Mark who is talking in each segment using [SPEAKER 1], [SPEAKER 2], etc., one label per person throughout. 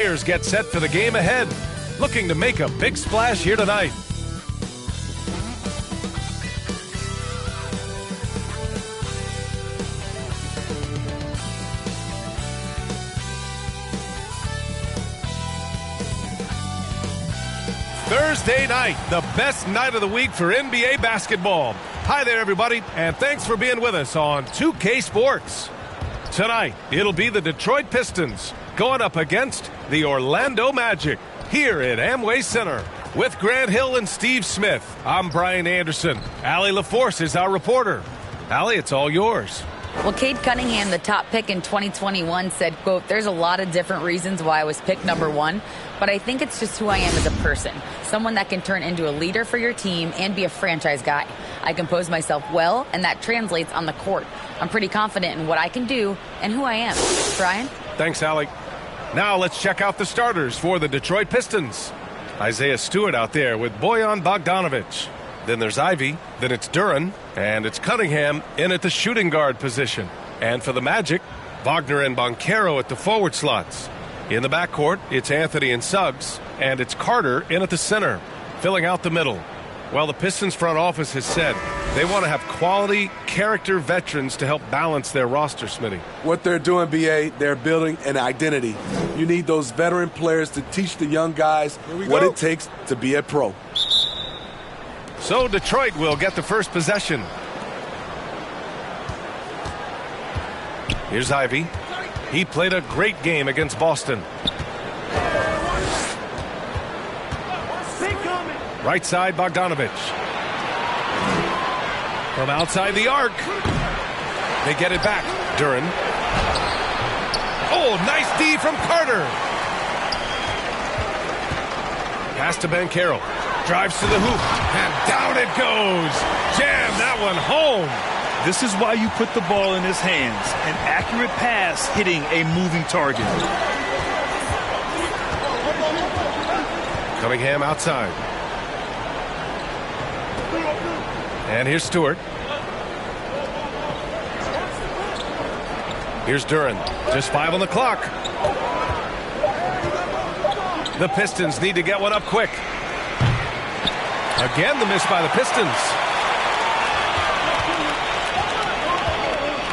[SPEAKER 1] Players get set for the game ahead, looking to make a big splash here tonight. Thursday night, the best night of the week for NBA basketball. Hi there, everybody, and thanks for being with us on 2K Sports. Tonight, it'll be the Detroit Pistons going up against the Orlando Magic here at Amway Center. With Grant Hill and Steve Smith, I'm Brian Anderson. Allie LaForce is our reporter. Allie, it's all yours.
[SPEAKER 2] Well, Cade Cunningham, the top pick in 2021, said, quote, "There's a lot of different reasons why I was picked number one, but I think it's just who I am as a person. Someone that can turn into a leader for your team and be a franchise guy. I compose myself well, and that translates on the court. I'm pretty confident in what I can do and who I am." Brian?
[SPEAKER 1] Thanks, Allie. Now let's check out the starters for the Detroit Pistons. Isaiah Stewart out there with Bojan Bogdanovic. Then there's Ivy, then it's Duran, and it's Cunningham in at the shooting guard position. And for the Magic, Wagner and Banchero at the forward slots. In the backcourt, it's Anthony and Suggs, and it's Carter in at the center, filling out the middle. Well, the Pistons front office has said they want to have quality character veterans to help balance their roster, Smitty.
[SPEAKER 3] What they're doing, BA, they're building an identity. You need those veteran players to teach the young guys what it takes to be a pro.
[SPEAKER 1] So Detroit will get the first possession. Here's Ivy. He played a great game against Boston. Right side, Bogdanovic. From outside the arc. They get it back. Duran. Oh, nice D from Carter. Pass to Banchero. Drives to the hoop. And down it goes. Jam that one home.
[SPEAKER 4] This is why you put the ball in his hands. An accurate pass hitting a moving target.
[SPEAKER 1] Cunningham outside. And here's Stewart. Here's Duran. Just 5 on the clock. The Pistons need to get one up quick. Again, the miss by the Pistons.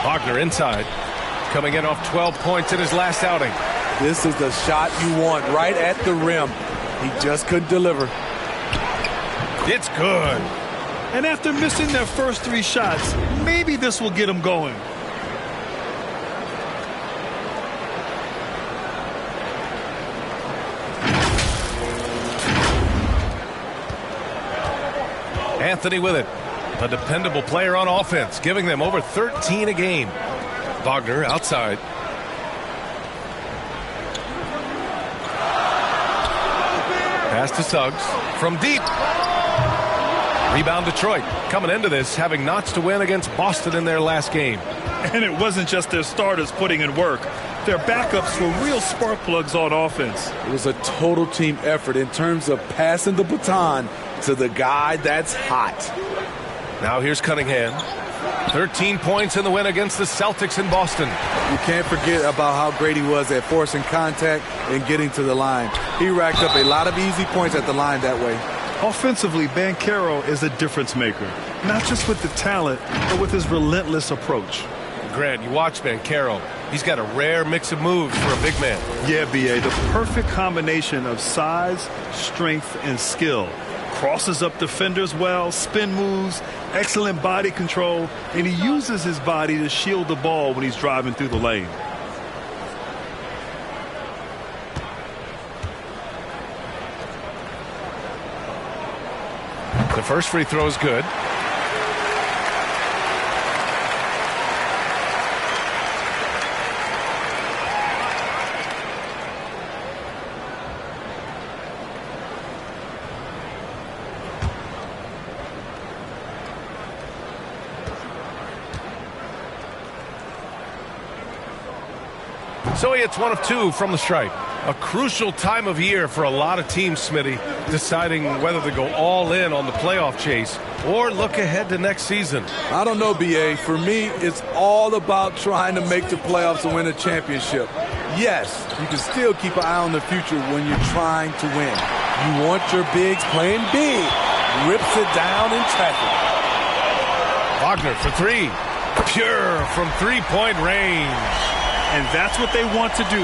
[SPEAKER 1] Wagner inside. Coming in off 12 points in his last outing.
[SPEAKER 3] This is the shot you want right at the rim. He just couldn't deliver.
[SPEAKER 1] It's good.
[SPEAKER 4] And after missing their first 3 shots, maybe this will get them going.
[SPEAKER 1] Anthony with it. A dependable player on offense, giving them over 13 a game. Wagner outside. Pass to Suggs from deep. Rebound Detroit. Coming into this, having notched to win against Boston in their last game.
[SPEAKER 4] And it wasn't just their starters putting in work. Their backups were real spark plugs on offense.
[SPEAKER 3] It was a total team effort in terms of passing the baton to the guy that's hot.
[SPEAKER 1] Now here's Cunningham. 13 points in the win against the Celtics in Boston.
[SPEAKER 3] You can't forget about how great he was at forcing contact and getting to the line. He racked up a lot of easy points at the line that way.
[SPEAKER 4] Offensively, Banchero is a difference maker. Not just with the talent, but with his relentless approach.
[SPEAKER 1] Grant, you watch Banchero. He's got a rare mix of moves for a big man.
[SPEAKER 4] Yeah, B.A., the perfect combination of size, strength, and skill. Crosses up defenders well, spin moves, excellent body control, and he uses his body to shield the ball when he's driving through the lane.
[SPEAKER 1] The first free throw is good. So he hits 1 of 2 from the stripe. A crucial time of year for a lot of teams, Smitty, deciding whether to go all in on the playoff chase or look ahead to next season.
[SPEAKER 3] I don't know, B.A. For me, it's all about trying to make the playoffs and win a championship. Yes, you can still keep an eye on the future when you're trying to win. You want your bigs playing big. Rips it down in traffic.
[SPEAKER 1] Wagner for three. Pure from three-point range.
[SPEAKER 4] And that's what they want to do.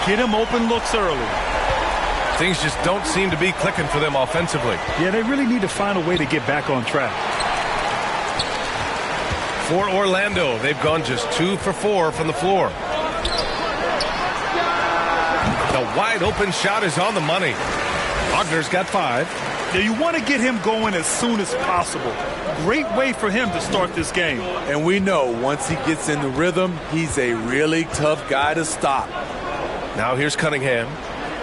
[SPEAKER 4] Get him open looks early.
[SPEAKER 1] Things just don't seem to be clicking for them offensively.
[SPEAKER 4] Yeah, they really need to find a way to get back on track.
[SPEAKER 1] For Orlando, they've gone just 2 for 4 from the floor. The wide open shot is on the money. Wagner's got 5.
[SPEAKER 4] Yeah, you want to get him going as soon as possible. Great way for him to start this game.
[SPEAKER 3] And we know once he gets in the rhythm, he's a really tough guy to stop.
[SPEAKER 1] Now here's Cunningham.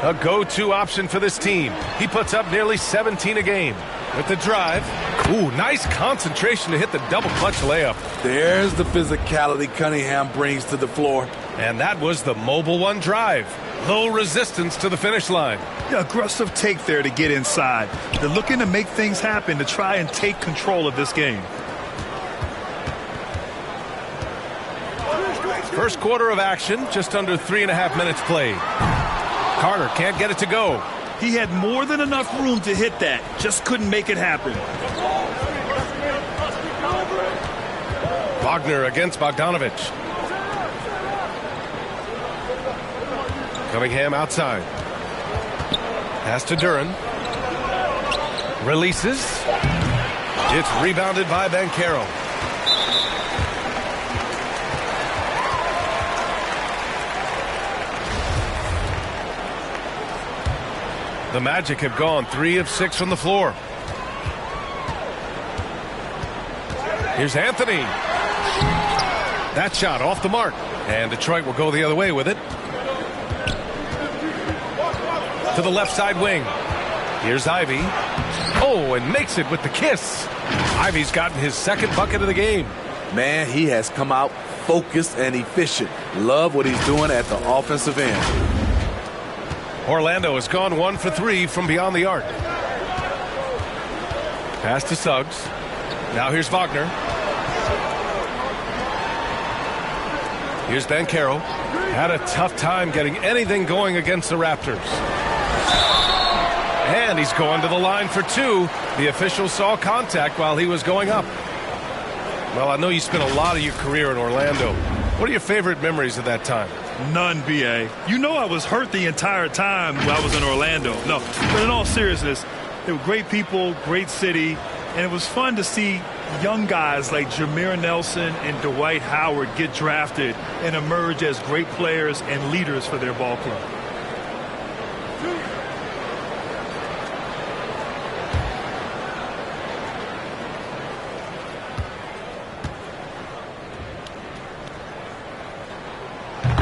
[SPEAKER 1] A go-to option for this team. He puts up nearly 17 a game. With the drive. Ooh, nice concentration to hit the double clutch layup.
[SPEAKER 3] There's the physicality Cunningham brings to the floor.
[SPEAKER 1] And that was the mobile one drive. Low resistance to the finish line.
[SPEAKER 4] Yeah, aggressive take there to get inside. They're looking to make things happen to try and take control of this game.
[SPEAKER 1] First quarter of action, just under 3.5 minutes played. Carter can't get it to go.
[SPEAKER 4] He had more than enough room to hit that. Just couldn't make it happen.
[SPEAKER 1] Wagner against Bogdanovich. Cunningham outside. Pass to Duran. Releases. It's rebounded by Banchero. The Magic have gone 3 of 6 from the floor. Here's Anthony. That shot off the mark. And Detroit will go the other way with it. To the left side wing. Here's Ivy. Oh, and makes it with the kiss. Ivy's gotten his second bucket of the game.
[SPEAKER 3] Man, he has come out focused and efficient. Love what he's doing at the offensive end.
[SPEAKER 1] Orlando has gone 1 for 3 from beyond the arc. Pass to Suggs. Now here's Wagner. Here's Banchero. Had a tough time getting anything going against the Raptors. And he's going to the line for 2. The official saw contact while he was going up. Well, I know you spent a lot of your career in Orlando. What are your favorite memories of that time?
[SPEAKER 4] None, B.A. You know I was hurt the entire time while I was in Orlando. No, but in all seriousness, they were great people, great city, and it was fun to see young guys like Jameer Nelson and Dwight Howard get drafted and emerge as great players and leaders for their ball club.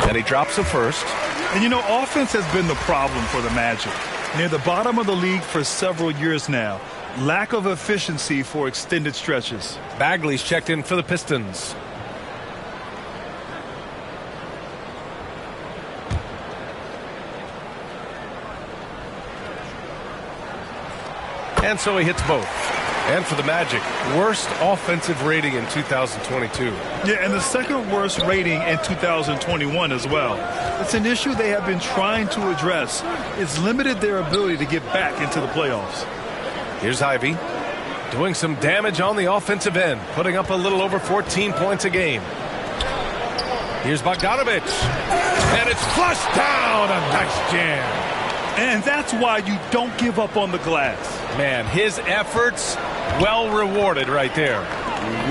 [SPEAKER 1] And he drops the first.
[SPEAKER 4] And, you know, offense has been the problem for the Magic. Near the bottom of the league for several years now. Lack of efficiency for extended stretches.
[SPEAKER 1] Bagley's checked in for the Pistons. And so he hits both. And for the Magic, worst offensive rating in 2022.
[SPEAKER 4] Yeah, and the second worst rating in 2021 as well. It's an issue they have been trying to address. It's limited their ability to get back into the playoffs.
[SPEAKER 1] Here's Ivy doing some damage on the offensive end, putting up a little over 14 points a game. Here's Bogdanovich. And it's flushed down. A nice jam.
[SPEAKER 4] And that's why you don't give up on the glass.
[SPEAKER 1] Man, his efforts well rewarded right there.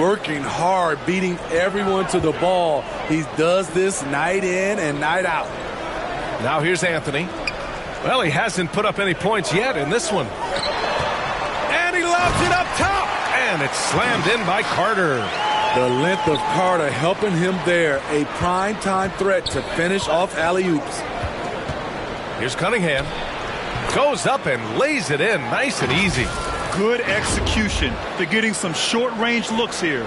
[SPEAKER 3] Working hard, beating everyone to the ball. He does this night in and night out.
[SPEAKER 1] Now here's Anthony. Well, he hasn't put up any points yet in this one. And he lobs it up top. And it's slammed in by Carter.
[SPEAKER 3] The length of Carter helping him there. A prime-time threat to finish off alley-oops.
[SPEAKER 1] Here's Cunningham. Goes up and lays it in nice and easy.
[SPEAKER 4] Good execution. They're getting some short-range looks here.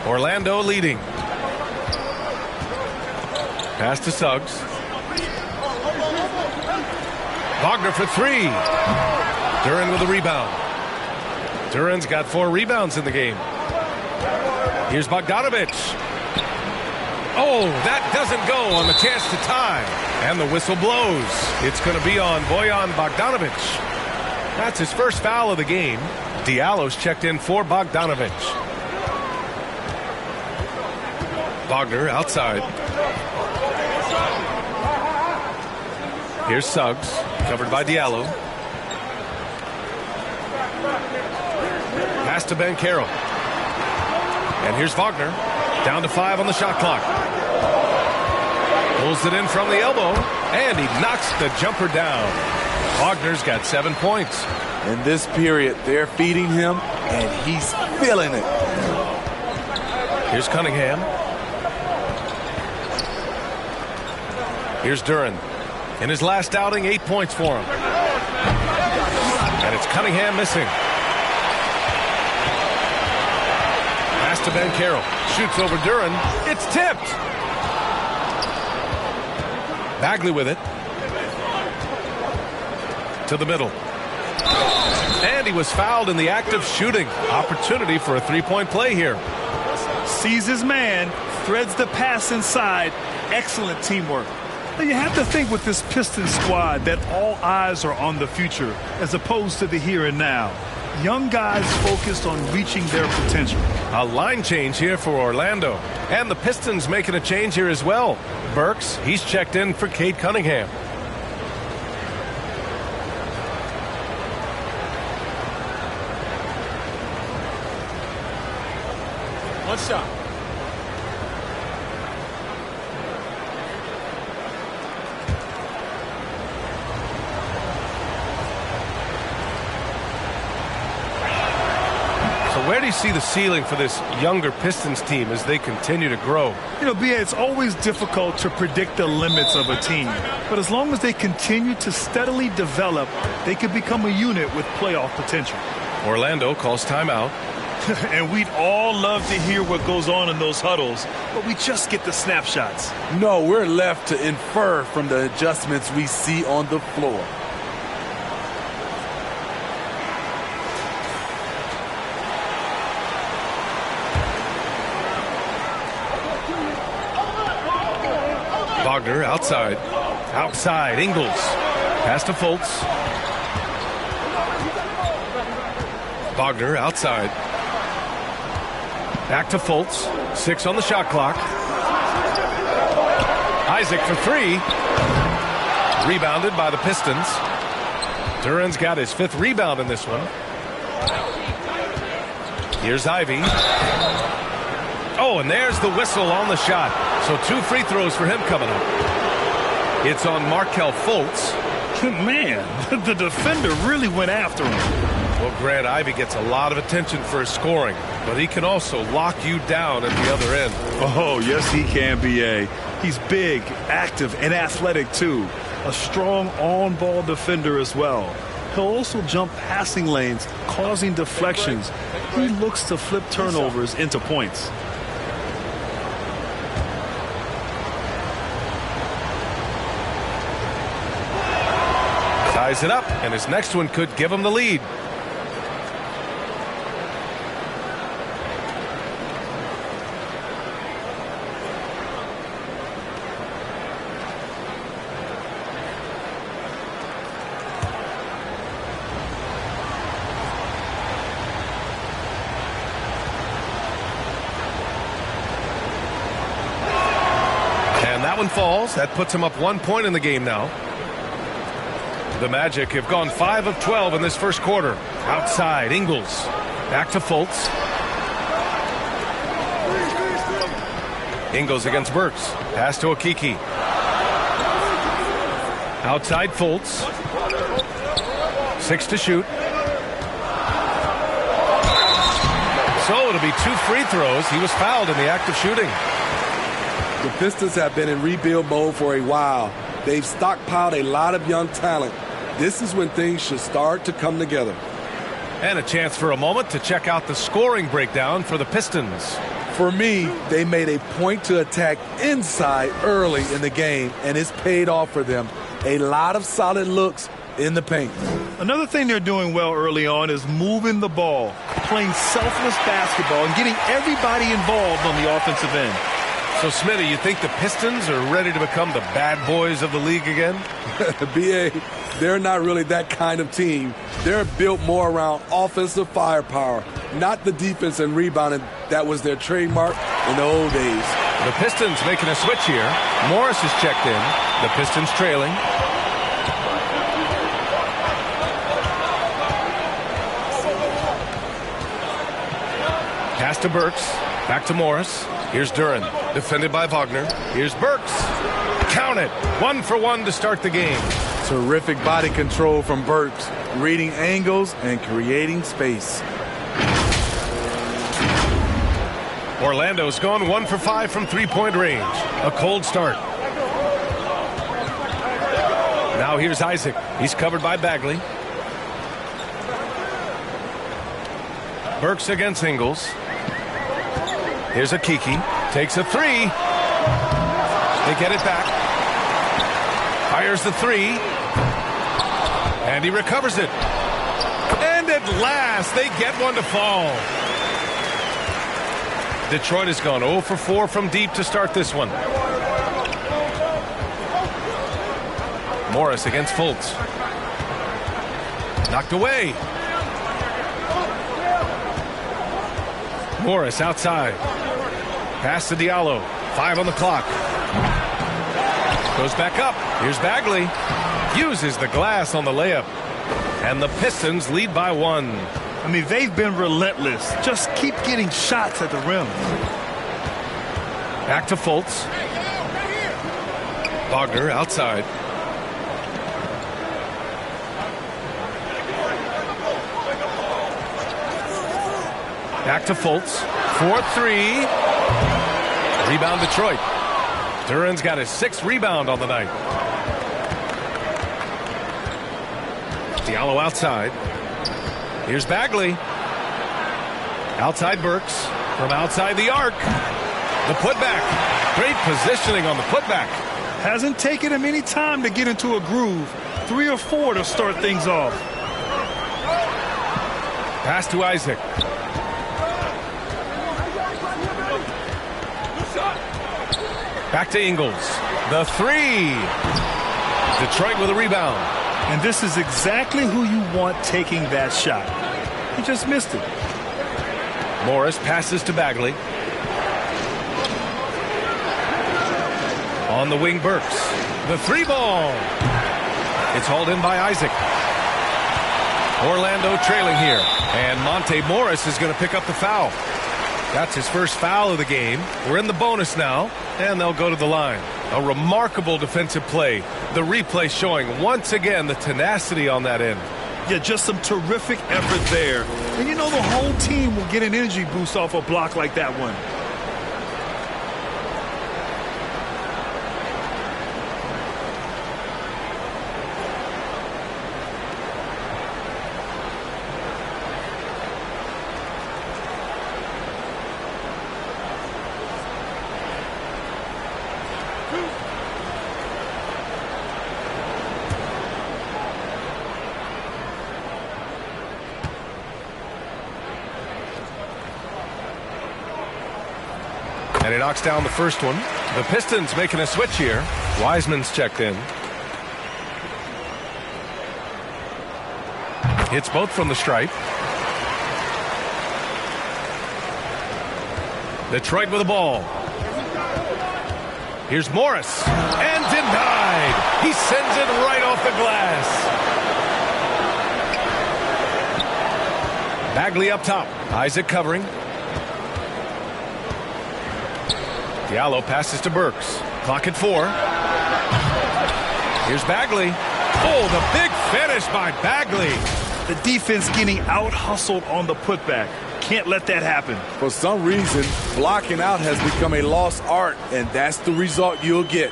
[SPEAKER 1] Orlando leading. Pass to Suggs. Wagner for 3. Duran with a rebound. Duran's got 4 rebounds in the game. Here's Bogdanovich. Oh, that doesn't go on the chance to tie. And the whistle blows. It's going to be on Bojan Bogdanovich. That's his first foul of the game. Diallo's checked in for Bogdanovich. Wagner outside. Here's Suggs, covered by Diallo. Pass to Ben Carroll. And here's Wagner, down to 5 on the shot clock. Pulls it in from the elbow, and he knocks the jumper down. Wagner's got 7 points.
[SPEAKER 3] In this period, they're feeding him, and he's feeling it.
[SPEAKER 1] Here's Cunningham. Here's Duran. In his last outing, 8 points for him. And it's Cunningham missing. Pass to Ben Carroll. Shoots over Duran. It's tipped. Bagley with it. To the middle. And he was fouled in the act of shooting. Opportunity for a three-point play here.
[SPEAKER 4] Sees his man, threads the pass inside. Excellent teamwork. Now you have to think with this Pistons squad that all eyes are on the future as opposed to the here and now. Young guys focused on reaching their potential.
[SPEAKER 1] A line change here for Orlando. And the Pistons making a change here as well. Burks, he's checked in for Cade Cunningham.
[SPEAKER 3] One shot.
[SPEAKER 1] Where do you see the ceiling for this younger Pistons team as they continue to grow?
[SPEAKER 4] You know, B.A., it's always difficult to predict the limits of a team. But as long as they continue to steadily develop, they could become a unit with playoff potential.
[SPEAKER 1] Orlando calls timeout.
[SPEAKER 4] And we'd all love to hear what goes on in those huddles, but we just get the snapshots.
[SPEAKER 3] No, we're left to infer from the adjustments we see on the floor.
[SPEAKER 1] Wagner outside. Outside, Ingles. Pass to Fultz. Wagner outside. Back to Fultz. 6 on the shot clock. Isaac for 3. Rebounded by the Pistons. Duran's got his 5th rebound in this one. Here's Ivy. Oh, and there's the whistle on the shot. So 2 free throws for him coming up. It's on Markelle Fultz.
[SPEAKER 4] Man, the defender really went after him.
[SPEAKER 1] Well, Grant, Ivy gets a lot of attention for his scoring, but he can also lock you down at the other end.
[SPEAKER 4] Oh, yes, he can, B.A. He's big, active, and athletic, too. A strong on-ball defender as well. He'll also jump passing lanes, causing deflections. He looks to flip turnovers into points.
[SPEAKER 1] Ties it up, and his next one could give him the lead. And that one falls. That puts him up 1 point in the game now. The Magic have gone 5 of 12 in this first quarter. Outside, Ingles. Back to Fultz. Ingles against Burks. Pass to Okeke. Outside, Fultz. 6 to shoot. So it'll be 2 free throws. He was fouled in the act of shooting.
[SPEAKER 3] The Pistons have been in rebuild mode for a while. They've stockpiled a lot of young talent. This is when things should start to come together.
[SPEAKER 1] And a chance for a moment to check out the scoring breakdown for the Pistons.
[SPEAKER 3] For me, they made a point to attack inside early in the game, and it's paid off for them. A lot of solid looks in the paint.
[SPEAKER 4] Another thing they're doing well early on is moving the ball, playing selfless basketball and getting everybody involved on the offensive end.
[SPEAKER 1] So, Smitty, you think the Pistons are ready to become the bad boys of the league again?
[SPEAKER 3] B.A., they're not really that kind of team. They're built more around offensive firepower, not the defense and rebounding that was their trademark in the old days.
[SPEAKER 1] The Pistons making a switch here. Morris is checked in. The Pistons trailing. Pass to Burks. Back to Morris. Here's Duran, defended by Wagner. Here's Burks. Count it. 1 for 1 to start the game.
[SPEAKER 3] Terrific body control from Burks, reading angles and creating space.
[SPEAKER 1] Orlando's gone 1 for 5 from three-point range. A cold start. Now here's Isaac. He's covered by Bagley. Burks against Ingles. Here's Akiki. Takes a three. They get it back. Fires the three. And he recovers it. And at last, they get one to fall. Detroit has gone 0 for 4 from deep to start this one. Morris against Fultz. Knocked away. Morris outside. Pass to Diallo. 5 on the clock. Goes back up. Here's Bagley. Uses the glass on the layup. And the Pistons lead by 1.
[SPEAKER 4] I mean, they've been relentless. Just keep getting shots at the rim.
[SPEAKER 1] Back to Fultz. Wagner outside. Back to Fultz. 4-3. Rebound Detroit. Duran's got his 6th rebound on the night. Diallo outside. Here's Bagley. Outside Burks. From outside the arc. The putback. Great positioning on the putback.
[SPEAKER 4] Hasn't taken him any time to get into a groove. 3 or 4 to start things off.
[SPEAKER 1] Pass to Isaac. Back to Ingles. The three. Detroit with a rebound.
[SPEAKER 4] And this is exactly who you want taking that shot. He just missed it.
[SPEAKER 1] Morris passes to Bagley. On the wing, Burks. The 3 ball. It's hauled in by Isaac. Orlando trailing here. And Monte Morris is going to pick up the foul. That's his first foul of the game. We're in the bonus now, and they'll go to the line. A remarkable defensive play. The replay showing once again the tenacity on that end.
[SPEAKER 4] Yeah, just some terrific effort there. And you know the whole team will get an energy boost off a block like that one.
[SPEAKER 1] And he knocks down the first one. The Pistons making a switch here. Wiseman's checked in. Hits both from the stripe. Detroit with the ball. Here's Morris. And denied. He sends it right off the glass. Bagley up top. Isaac covering. Diallo passes to Burks. Clock at 4. Here's Bagley. Oh, the big finish by Bagley.
[SPEAKER 4] The defense getting out-hustled on the putback. Can't let that happen.
[SPEAKER 3] For some reason, blocking out has become a lost art, and that's the result you'll get.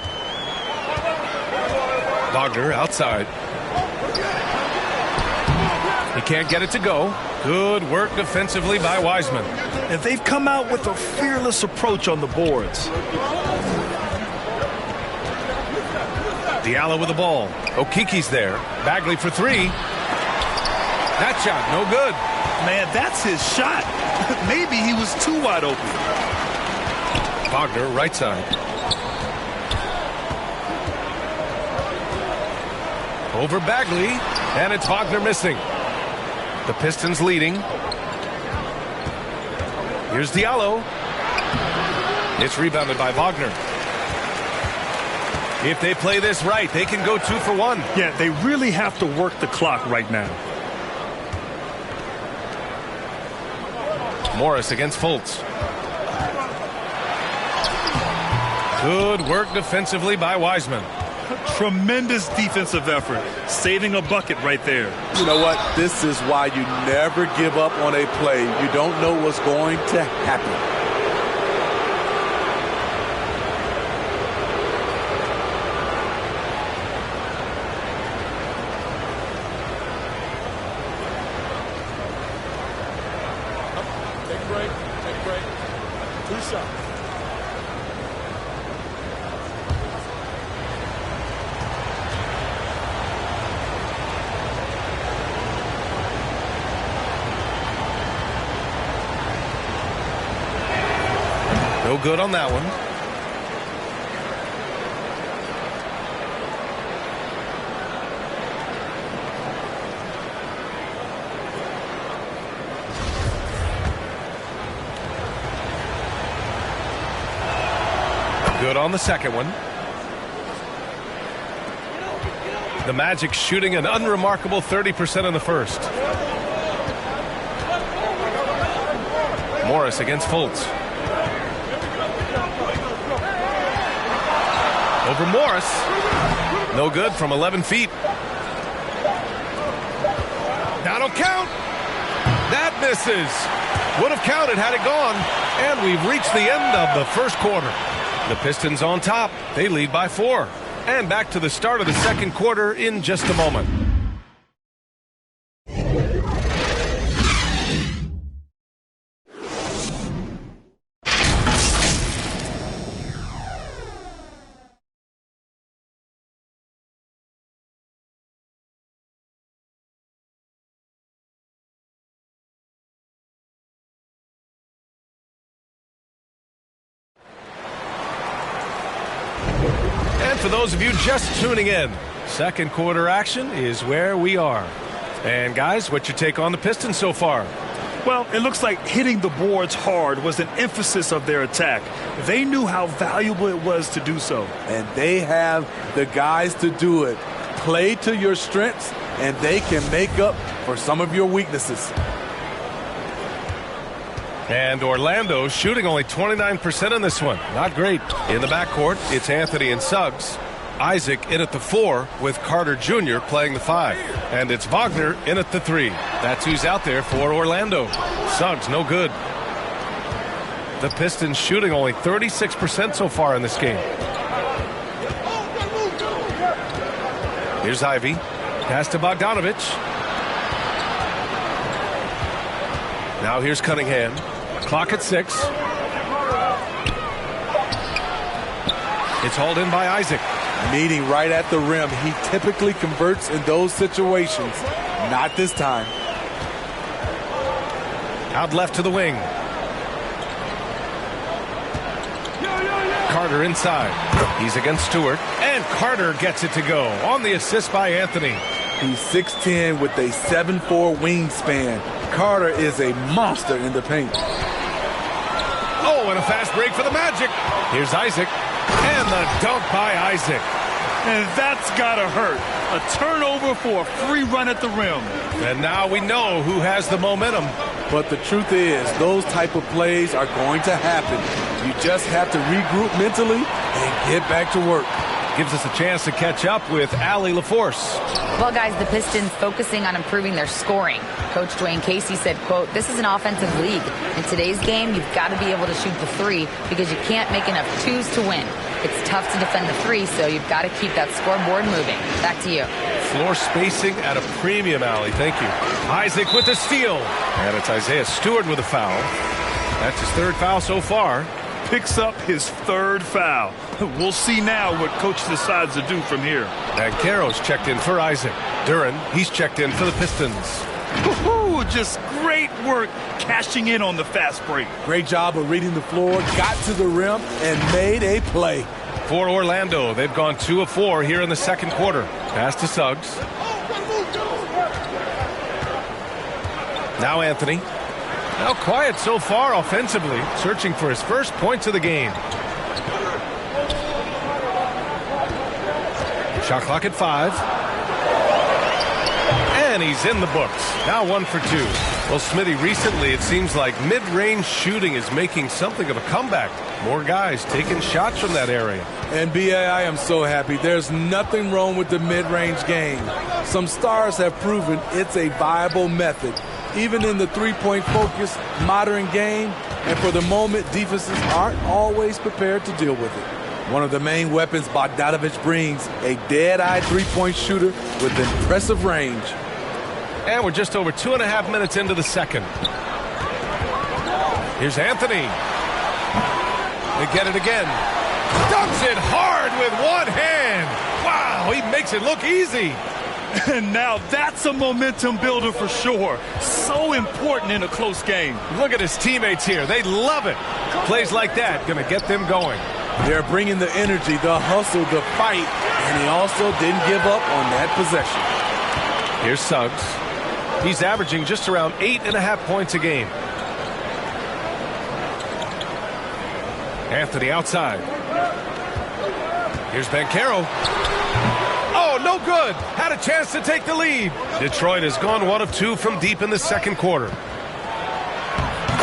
[SPEAKER 1] Wagner outside. He can't get it to go. Good work defensively by Wiseman.
[SPEAKER 4] And they've come out with a fearless approach on the boards. Diallo
[SPEAKER 1] with the ball. Okiki's there. Bagley for 3. That shot, no good.
[SPEAKER 4] Man, that's his shot. Maybe he was too wide open.
[SPEAKER 1] Wagner, right side. Over Bagley, and it's Wagner missing. The Pistons leading. Here's Diallo. It's rebounded by Wagner. If they play this right, they can go 2 for 1.
[SPEAKER 4] Yeah, they really have to work the clock right now.
[SPEAKER 1] Morris against Fultz. Good work defensively by Wiseman.
[SPEAKER 4] Tremendous defensive effort, saving a bucket right there.
[SPEAKER 3] You know what? This is why you never give up on a play. You don't know what's going to happen.
[SPEAKER 5] Take a break. 2 shots.
[SPEAKER 1] No good on that one. Good on the second one. The Magic shooting an unremarkable 30% in the first. Morris against Fultz. Over Morris. No good from 11 feet. That'll count. That misses. Would have counted had it gone. And we've reached the end of the first quarter. The Pistons on top. They lead by 4. And back to the start of the second quarter in just a moment. For those of you just tuning in, second quarter action is where we are. And guys, what's your take on the Pistons so far?
[SPEAKER 4] Well, it looks like hitting the boards hard was an emphasis of their attack. They knew how valuable it was to do so.
[SPEAKER 3] And they have the guys to do it. Play to your strengths, and they can make up for some of your weaknesses.
[SPEAKER 1] And Orlando shooting only 29% in this one. Not great. In the backcourt, it's Anthony and Suggs. Isaac in at the 4 with Carter Jr. playing the 5. And it's Wagner in at the 3. That's who's out there for Orlando. Suggs, no good. The Pistons shooting only 36% so far in this game. Here's Ivy. Pass to Bogdanovich. Now here's Cunningham. Clock at 6. It's hauled in by Isaac.
[SPEAKER 3] Meeting right at the rim. He typically converts in those situations. Not this time.
[SPEAKER 1] Out left to the wing. Carter inside. He's against Stewart. And Carter gets it to go on the assist by Anthony.
[SPEAKER 3] He's 6'10" with a 7'4" wingspan. Carter is a monster in the paint.
[SPEAKER 1] Oh, and a fast break for the Magic. Here's Isaac. And the dunk by Isaac.
[SPEAKER 4] And that's gotta hurt. A turnover for a free run at the rim.
[SPEAKER 1] And now we know who has the momentum.
[SPEAKER 3] But the truth is, those type of plays are going to happen. You just have to regroup mentally and get back to work.
[SPEAKER 1] Gives us a chance to catch up with Allie LaForce.
[SPEAKER 2] Well, guys, the Pistons focusing on improving their scoring. Coach Dwayne Casey said, quote, "This is an offensive league. In today's game, you've got to be able to shoot the 3 because you can't make enough 2s to win. It's tough to defend the 3, so you've got to keep that scoreboard moving." Back to you.
[SPEAKER 1] Floor spacing at a premium, Allie. Thank you. Isaac with the steal. And it's Isaiah Stewart with a foul. That's his 3rd foul so far.
[SPEAKER 4] Picks up his 3rd foul. We'll see now what coach decides to do from here.
[SPEAKER 1] And Caro's checked in for Isaac. Duran, he's checked in for the Pistons.
[SPEAKER 4] Just great work cashing in on the fast break.
[SPEAKER 3] Great job of reading the floor, got to the rim, and made a play.
[SPEAKER 1] For Orlando, they've gone 2 of 4 here in the second quarter. Pass to Suggs. Now Anthony. Now quiet so far offensively, searching for his first points of the game. Shot clock at 5. And he's in the books. Now 1 for 2. Well, Smitty, recently it seems like mid-range shooting is making something of a comeback. More guys taking shots from that area.
[SPEAKER 3] And B.A., I am so happy. There's nothing wrong with the mid-range game. Some stars have proven it's a viable method, even in the three-point focused modern game. And for the moment, defenses aren't always prepared to deal with it. One of the main weapons Bogdanovich brings, a dead-eye three-point shooter with impressive range.
[SPEAKER 1] And we're just over 2.5 minutes into the second. Here's Anthony. They get it again. Dunks it hard with one hand. Wow, he makes it look easy.
[SPEAKER 4] And now that's a momentum builder for sure. So important in a close game.
[SPEAKER 1] Look at his teammates here. They love it. Plays like that going to get them going.
[SPEAKER 3] They're bringing the energy, the hustle, the fight, and he also didn't give up on that possession.
[SPEAKER 1] Here's Suggs. He's averaging just around 8.5 points a game. Anthony outside. Here's Banchero. Oh, no good. Had a chance to take the lead. Detroit has gone 1 of 2 from deep in the second quarter.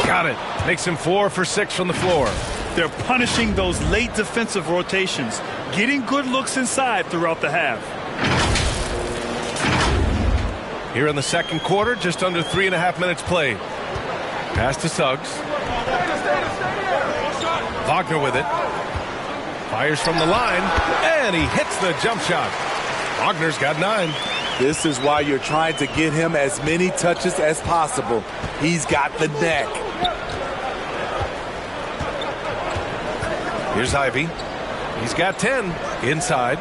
[SPEAKER 1] Got it. Makes him 4 for 6 from the floor.
[SPEAKER 4] They're punishing those late defensive rotations, getting good looks inside throughout the half.
[SPEAKER 1] Here in the second quarter, just under 3.5 minutes played. Pass to Suggs. Wagner with it. Fires from the line, and he hits the jump shot. Wagner's got 9.
[SPEAKER 3] This is why you're trying to get him as many touches as possible. He's got the knack.
[SPEAKER 1] Here's Ivy. He's got 10. Inside.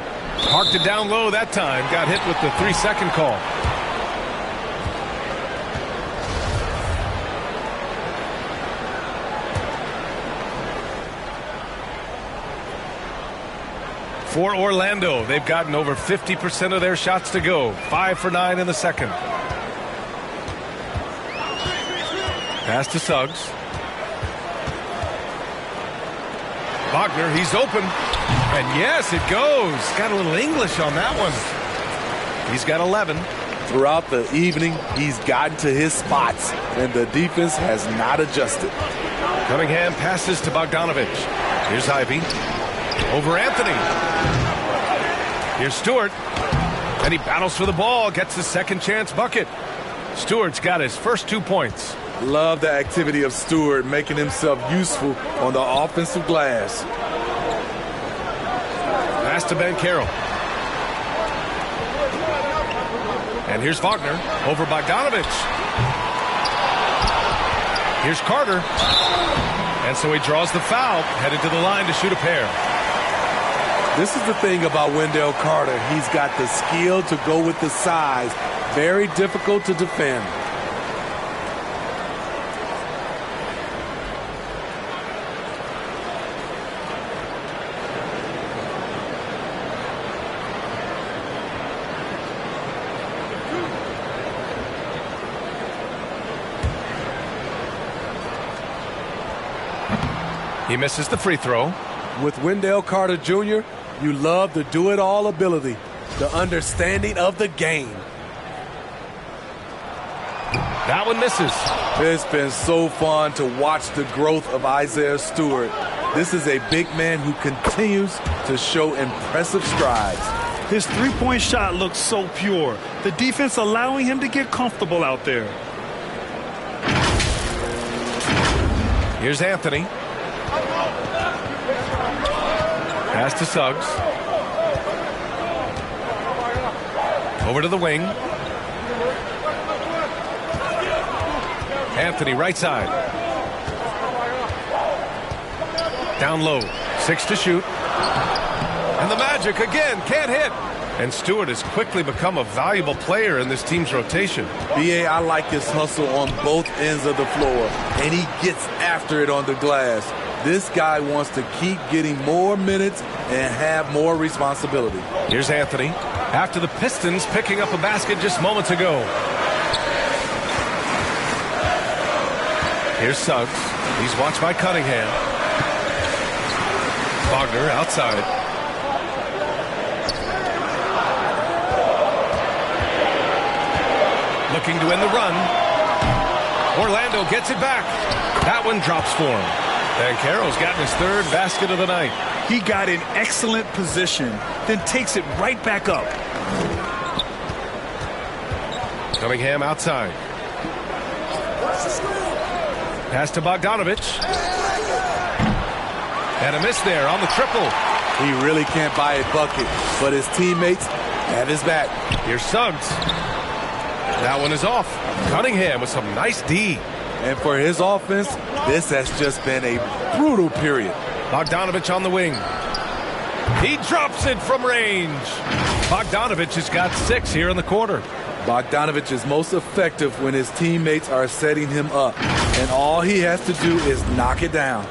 [SPEAKER 1] Parked it down low that time. Got hit with the 3-second call. For Orlando, they've gotten over 50% of their shots to go. 5 for 9 in the second. Pass to Suggs. Wagner, he's open. And yes, it goes. Got a little English on that one. He's got 11.
[SPEAKER 3] Throughout the evening, he's gotten to his spots, and the defense has not adjusted.
[SPEAKER 1] Cunningham passes to Bogdanovich. Here's Ivy. Over Anthony. Here's Stewart. And he battles for the ball, gets the second chance bucket. Stewart's got his first 2 points.
[SPEAKER 3] Love the activity of Stewart, making himself useful on the offensive glass.
[SPEAKER 1] Pass to Banchero. And here's Wagner over Bogdanovich. Here's Carter. And so he draws the foul, headed to the line to shoot a pair.
[SPEAKER 3] This is the thing about Wendell Carter. He's got the skill to go with the size. Very difficult to defend.
[SPEAKER 1] He misses the free throw.
[SPEAKER 3] With Wendell Carter Jr., you love the do-it-all ability, the understanding of the game.
[SPEAKER 1] That one misses.
[SPEAKER 3] It's been so fun to watch the growth of Isaiah Stewart. This is a big man who continues to show impressive strides.
[SPEAKER 4] His three-point shot looks so pure. The defense allowing him to get comfortable out there.
[SPEAKER 1] Here's Anthony. Pass to Suggs. Over to the wing. Anthony right side. Down low. 6 to shoot. And the Magic again can't hit. And Stewart has quickly become a valuable player in this team's rotation.
[SPEAKER 3] B.A., I like his hustle on both ends of the floor, and he gets after it on the glass. This guy wants to keep getting more minutes and have more responsibility.
[SPEAKER 1] Here's Anthony after the Pistons picking up a basket just moments ago. Here's Suggs. He's watched by Cunningham. Wagner outside. Looking to end the run. Orlando gets it back. That one drops for him. And Banchero's gotten his third basket of the night.
[SPEAKER 4] He got in excellent position, then takes it right back up.
[SPEAKER 1] Cunningham outside. Pass to Bogdanovich. And a miss there on the triple.
[SPEAKER 3] He really can't buy a bucket, but his teammates have his back.
[SPEAKER 1] Here's Suggs. That one is off. Cunningham with some nice D.
[SPEAKER 3] And for his offense, this has just been a brutal period.
[SPEAKER 1] Bogdanovich on the wing. He drops it from range. Bogdanovich has got 6 here in the quarter.
[SPEAKER 3] Bogdanovich is most effective when his teammates are setting him up, and all he has to do is knock it down.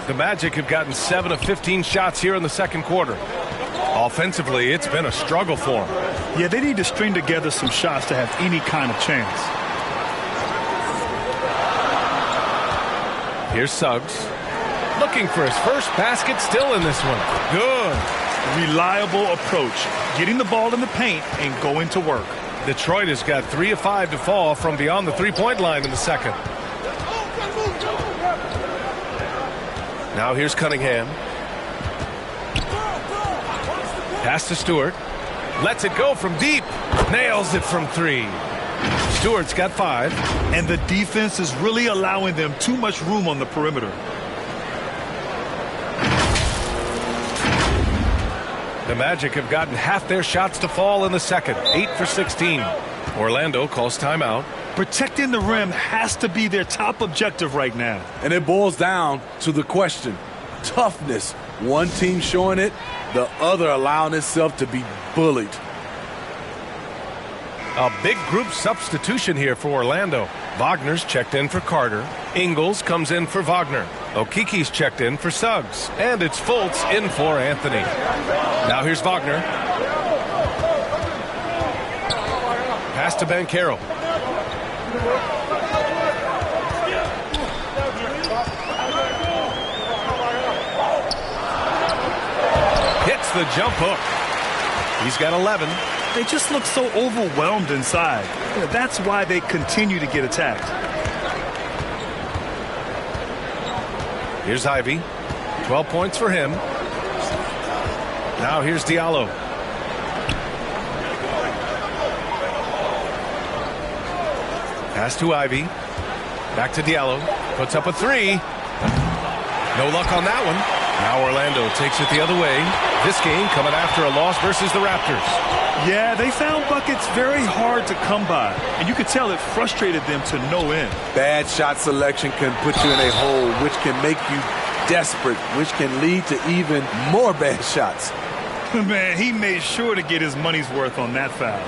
[SPEAKER 1] The Magic have gotten 7 of 15 shots here in the second quarter. Offensively, it's been a struggle for them.
[SPEAKER 4] Yeah, they need to string together some shots to have any kind of chance.
[SPEAKER 1] Here's Suggs. Looking for his first basket, still in this one. Good.
[SPEAKER 4] Reliable approach. Getting the ball in the paint and going to work.
[SPEAKER 1] Detroit has got 3 of 5 to fall from beyond the three-point line in the second. Now here's Cunningham. Pass to Stewart. Lets it go from deep. Nails it from 3. Stewart's got 5.
[SPEAKER 4] And the defense is really allowing them too much room on the perimeter.
[SPEAKER 1] The Magic have gotten half their shots to fall in the second. 8 for 16. Orlando calls timeout.
[SPEAKER 4] Protecting the rim has to be their top objective right now.
[SPEAKER 3] And it boils down to the question. Toughness. One team showing it, the other allowing itself to be bullied.
[SPEAKER 1] A big group substitution here for Orlando. Wagner's checked in for Carter. Ingles comes in for Wagner. Okiki's checked in for Suggs. And it's Fultz in for Anthony. Now here's Wagner. Pass to Banchero. Hits the jump hook. He's got 11.
[SPEAKER 4] They just look so overwhelmed inside. That's why they continue to get attacked.
[SPEAKER 1] Here's Ivy. 12 points for him. Now here's Diallo. Pass to Ivy. Back to Diallo. Puts up a 3. No luck on that one. Now Orlando takes it the other way. This game coming after a loss versus the Raptors.
[SPEAKER 4] Yeah, they found buckets very hard to come by. And you could tell it frustrated them to no end.
[SPEAKER 3] Bad shot selection can put you in a hole, which can make you desperate, which can lead to even more bad shots.
[SPEAKER 4] Man, he made sure to get his money's worth on that foul.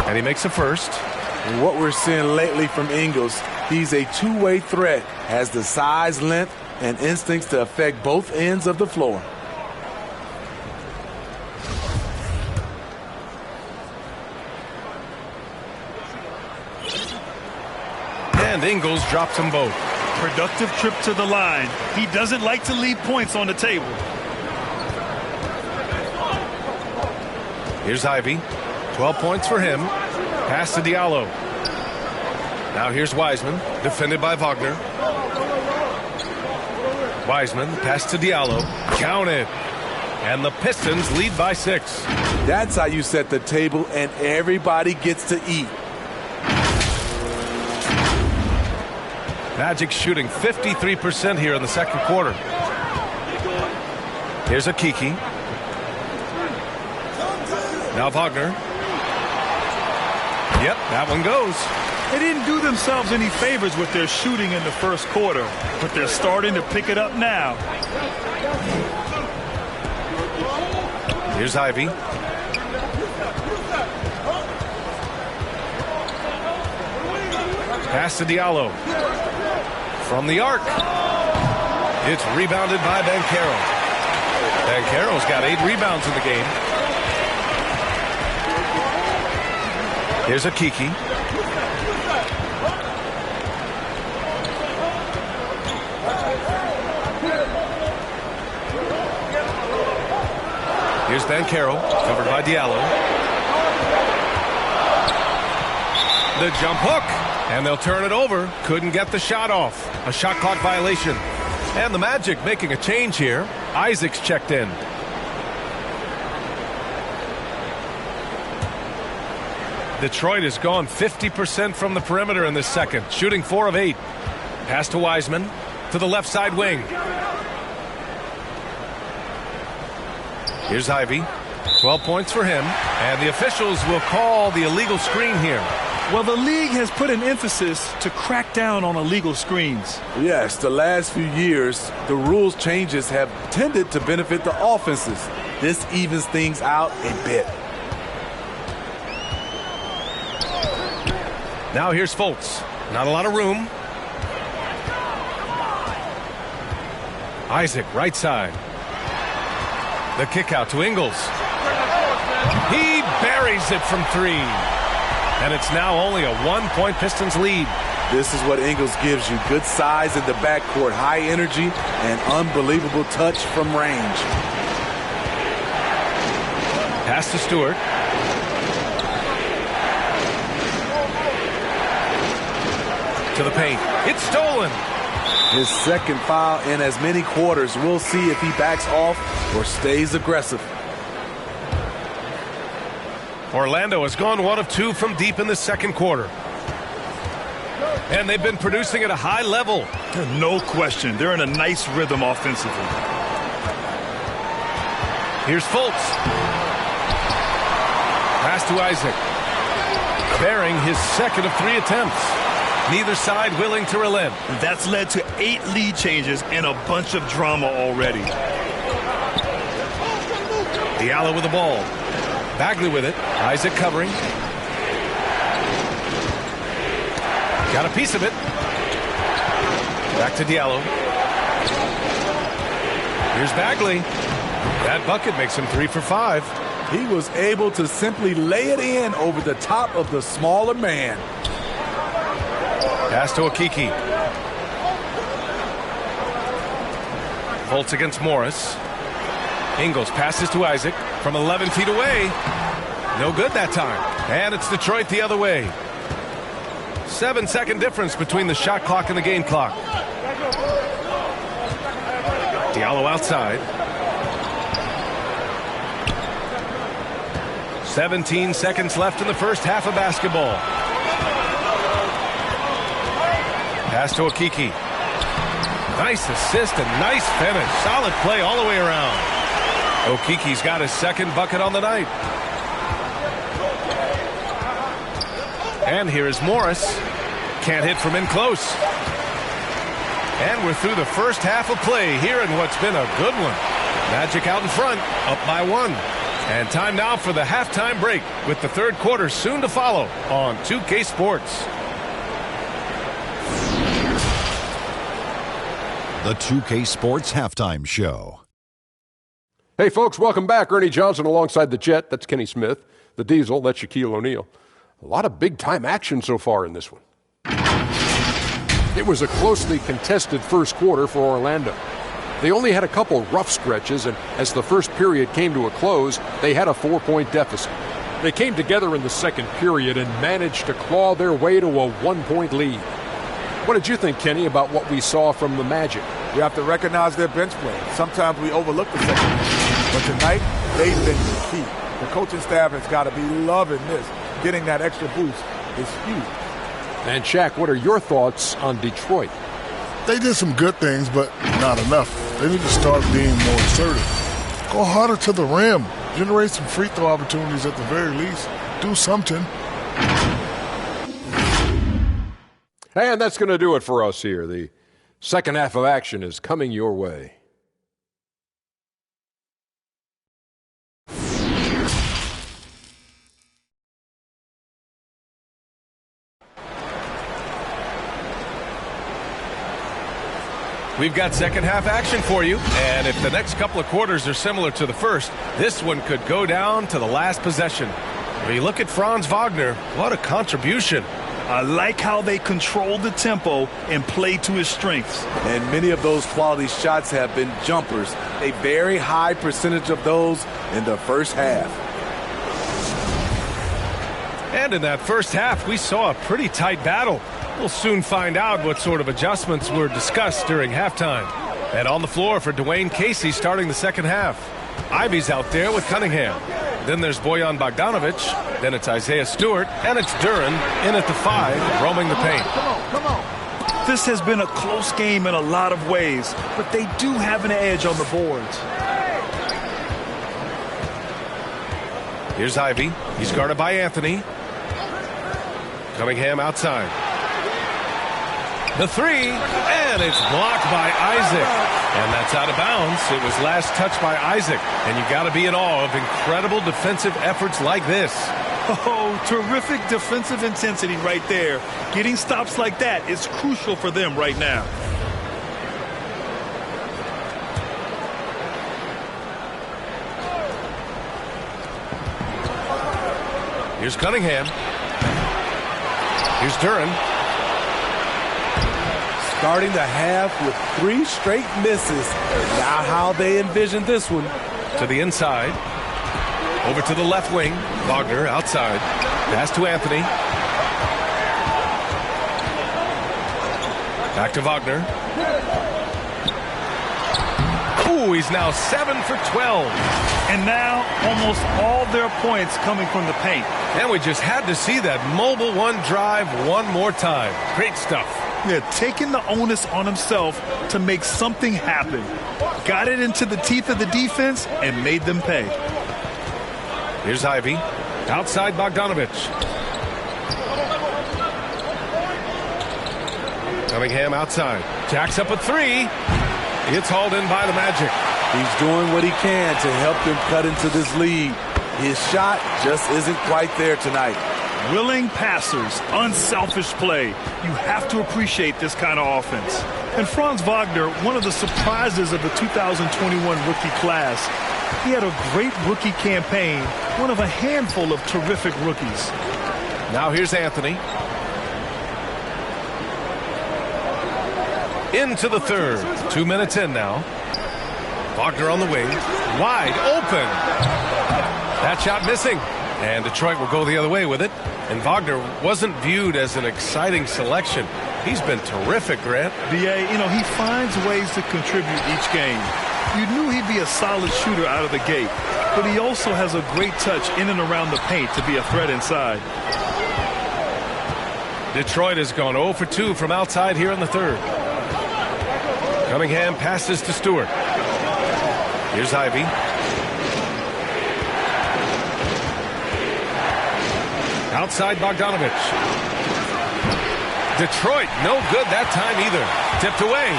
[SPEAKER 1] And he makes a first.
[SPEAKER 3] And what we're seeing lately from Ingles, he's a two-way threat, has the size, length, and instincts to affect both ends of the floor.
[SPEAKER 1] And Ingles drops them both.
[SPEAKER 4] Productive trip to the line. He doesn't like to leave points on the table.
[SPEAKER 1] Here's Ivy. 12 points for him. Pass to Diallo. Now here's Wiseman, defended by Wagner. Wiseman, pass to Diallo. Count it. And the Pistons lead by 6.
[SPEAKER 3] That's how you set the table and everybody gets to eat.
[SPEAKER 1] Magic shooting 53% here in the second quarter. Here's a Kiki. Now Wagner. Yep, that one goes.
[SPEAKER 4] They didn't do themselves any favors with their shooting in the first quarter, but they're starting to pick it up now.
[SPEAKER 1] Here's Ivy. Pass to Diallo. From the arc. It's rebounded by Banchero. Banchero's got 8 rebounds in the game. Here's a Kiki. Here's Banchero, covered by Diallo. The jump hook, and they'll turn it over. Couldn't get the shot off. A shot clock violation. And the Magic making a change here. Isaac's checked in. Detroit has gone 50% from the perimeter in this second, shooting 4 of 8. Pass to Wiseman to the left side wing. Here's Ivy. 12 points for him, and the officials will call the illegal screen here.
[SPEAKER 4] Well, the league has put an emphasis to crack down on illegal screens.
[SPEAKER 3] Yes, the last few years, the rules changes have tended to benefit the offenses. This evens things out a bit.
[SPEAKER 1] Now here's Fultz. Not a lot of room. Isaac, right side. The kick out to Ingles. He buries it from 3. And it's now only a 1-point Pistons lead.
[SPEAKER 3] This is what Ingles gives you. Good size in the backcourt, high energy, and unbelievable touch from range.
[SPEAKER 1] Pass to Stewart. To the paint. It's stolen.
[SPEAKER 3] His second foul in as many quarters. We'll see if he backs off or stays aggressive.
[SPEAKER 1] Orlando has gone 1 of 2 from deep in the second quarter. And they've been producing at a high level.
[SPEAKER 4] No question. They're in a nice rhythm offensively.
[SPEAKER 1] Here's Fultz. Pass to Isaac. Bearing his second of 3 attempts. Neither side willing to relent.
[SPEAKER 4] That's led to 8 lead changes and a bunch of drama already.
[SPEAKER 1] Diallo with the ball. Bagley with it. Isaac covering. Got a piece of it. Back to Diallo. Here's Bagley. That bucket makes him 3 for 5.
[SPEAKER 3] He was able to simply lay it in over the top of the smaller man.
[SPEAKER 1] Pass to Okiki. Fultz against Morris. Ingles passes to Isaac from 11 feet away. No good that time. And it's Detroit the other way. 7-second difference between the shot clock and the game clock. Diallo outside. 17 seconds left in the first half of basketball. Pass to Okiki. Nice assist and nice finish. Solid play all the way around. Okiki's got his second bucket on the night. And here is Morris. Can't hit from in close. And we're through the first half of play here in what's been a good one. Magic out in front, up by 1. And time now for the halftime break with the third quarter soon to follow on 2K Sports.
[SPEAKER 6] The 2K Sports Halftime Show.
[SPEAKER 7] Hey, folks, welcome back. Ernie Johnson alongside the Jet. That's Kenny Smith. The Diesel, that's Shaquille O'Neal. A lot of big-time action so far in this one. It was a closely contested first quarter for Orlando. They only had a couple rough stretches, and as the first period came to a close, they had a 4-point deficit. They came together in the second period and managed to claw their way to a 1-point lead. What did you think, Kenny, about what we saw from the Magic?
[SPEAKER 5] You have to recognize their bench play. Sometimes we overlook the second half. But tonight, they've been key. The coaching staff has got to be loving this. Getting that extra boost is huge.
[SPEAKER 7] And, Shaq, what are your thoughts on Detroit?
[SPEAKER 8] They did some good things, but not enough. They need to start being more assertive. Go harder to the rim. Generate some free throw opportunities at the very least. Do something.
[SPEAKER 7] And that's going to do it for us here. The second half of action is coming your way.
[SPEAKER 1] We've got second half action for you, and if the next couple of quarters are similar to the first, this one could go down to the last possession. When you look at Franz Wagner, what a contribution.
[SPEAKER 4] I like how they control the tempo and play to his strengths.
[SPEAKER 3] And many of those quality shots have been jumpers. A very high percentage of those in the first half.
[SPEAKER 1] And in that first half, we saw a pretty tight battle. We'll soon find out what sort of adjustments were discussed during halftime. And on the floor for Dwayne Casey starting the second half. Ivy's out there with Cunningham. Then there's Bojan Bogdanovic. Then it's Isaiah Stewart. And it's Duren in at the 5, roaming the paint.
[SPEAKER 4] Come on. This has been a close game in a lot of ways, but they do have an edge on the boards.
[SPEAKER 1] Here's Ivy. He's guarded by Anthony. Cunningham outside. The 3, and it's blocked by Isaac. And that's out of bounds. It was last touched by Isaac. And you got to be in awe of incredible defensive efforts like this.
[SPEAKER 4] Oh, terrific defensive intensity right there. Getting stops like that is crucial for them right now.
[SPEAKER 1] Here's Cunningham. Here's Duren.
[SPEAKER 3] Starting the half with 3 straight misses. Now how they envision this one.
[SPEAKER 1] To the inside. Over to the left wing. Wagner outside. Pass to Anthony. Back to Wagner. Ooh, he's now 7 for 12.
[SPEAKER 4] And now almost all their points coming from the paint.
[SPEAKER 1] And we just had to see that mobile one drive one more time. Great stuff.
[SPEAKER 4] Yeah, taking the onus on himself to make something happen. Got it into the teeth of the defense and made them pay.
[SPEAKER 1] Here's Ivy. Outside Bogdanovic. Cunningham outside. Jacks up a 3. It's hauled in by the Magic.
[SPEAKER 3] He's doing what he can to help them cut into this lead. His shot just isn't quite there tonight.
[SPEAKER 4] Willing passers, unselfish play. You have to appreciate this kind of offense. And Franz Wagner, one of the surprises of the 2021 rookie class. He had a great rookie campaign, one of a handful of terrific rookies.
[SPEAKER 1] Now here's Anthony. Into the third. 2 minutes in now. Wagner on the wing. Wide open. That shot missing. And Detroit will go the other way with it. And Wagner wasn't viewed as an exciting selection. He's been terrific, Grant.
[SPEAKER 4] B.A., he finds ways to contribute each game. You knew he'd be a solid shooter out of the gate, but he also has a great touch in and around the paint to be a threat inside.
[SPEAKER 1] Detroit has gone 0 for 2 from outside here in the third. Cunningham passes to Stewart. Here's Ivy. Outside Bogdanovic. Detroit, no good that time either. Tipped away.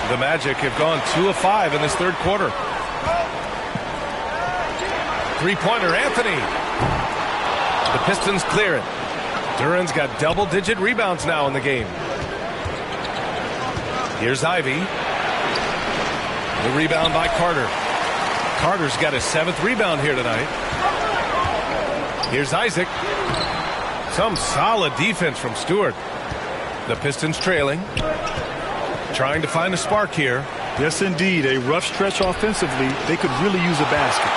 [SPEAKER 1] The Magic have gone 2 of 5 in this third quarter. Three-pointer, Anthony. The Pistons clear it. Duren's got double-digit rebounds now in the game. Here's Ivy. The rebound by Carter. Carter's got his 7th rebound here tonight. Here's Isaac. Some solid defense from Stewart. The Pistons trailing. Trying to find a spark here.
[SPEAKER 4] Yes, indeed. A rough stretch offensively. They could really use a basket.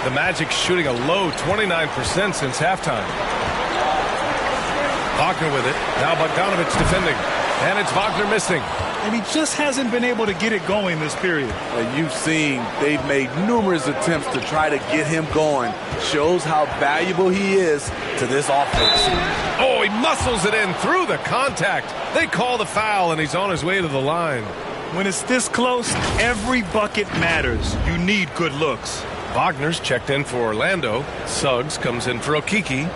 [SPEAKER 1] The Magic shooting a low 29% since halftime. Wagner with it. Now Bogdanovic defending. And it's Wagner missing.
[SPEAKER 4] And he just hasn't been able to get it going this period.
[SPEAKER 3] And you've seen they've made numerous attempts to try to get him going. Shows how valuable he is to this offense.
[SPEAKER 1] Oh, he muscles it in through the contact. They call the foul, and he's on his way to the line.
[SPEAKER 4] When it's this close, every bucket matters. You need good looks.
[SPEAKER 1] Wagner's checked in for Orlando. Suggs comes in for Okeke.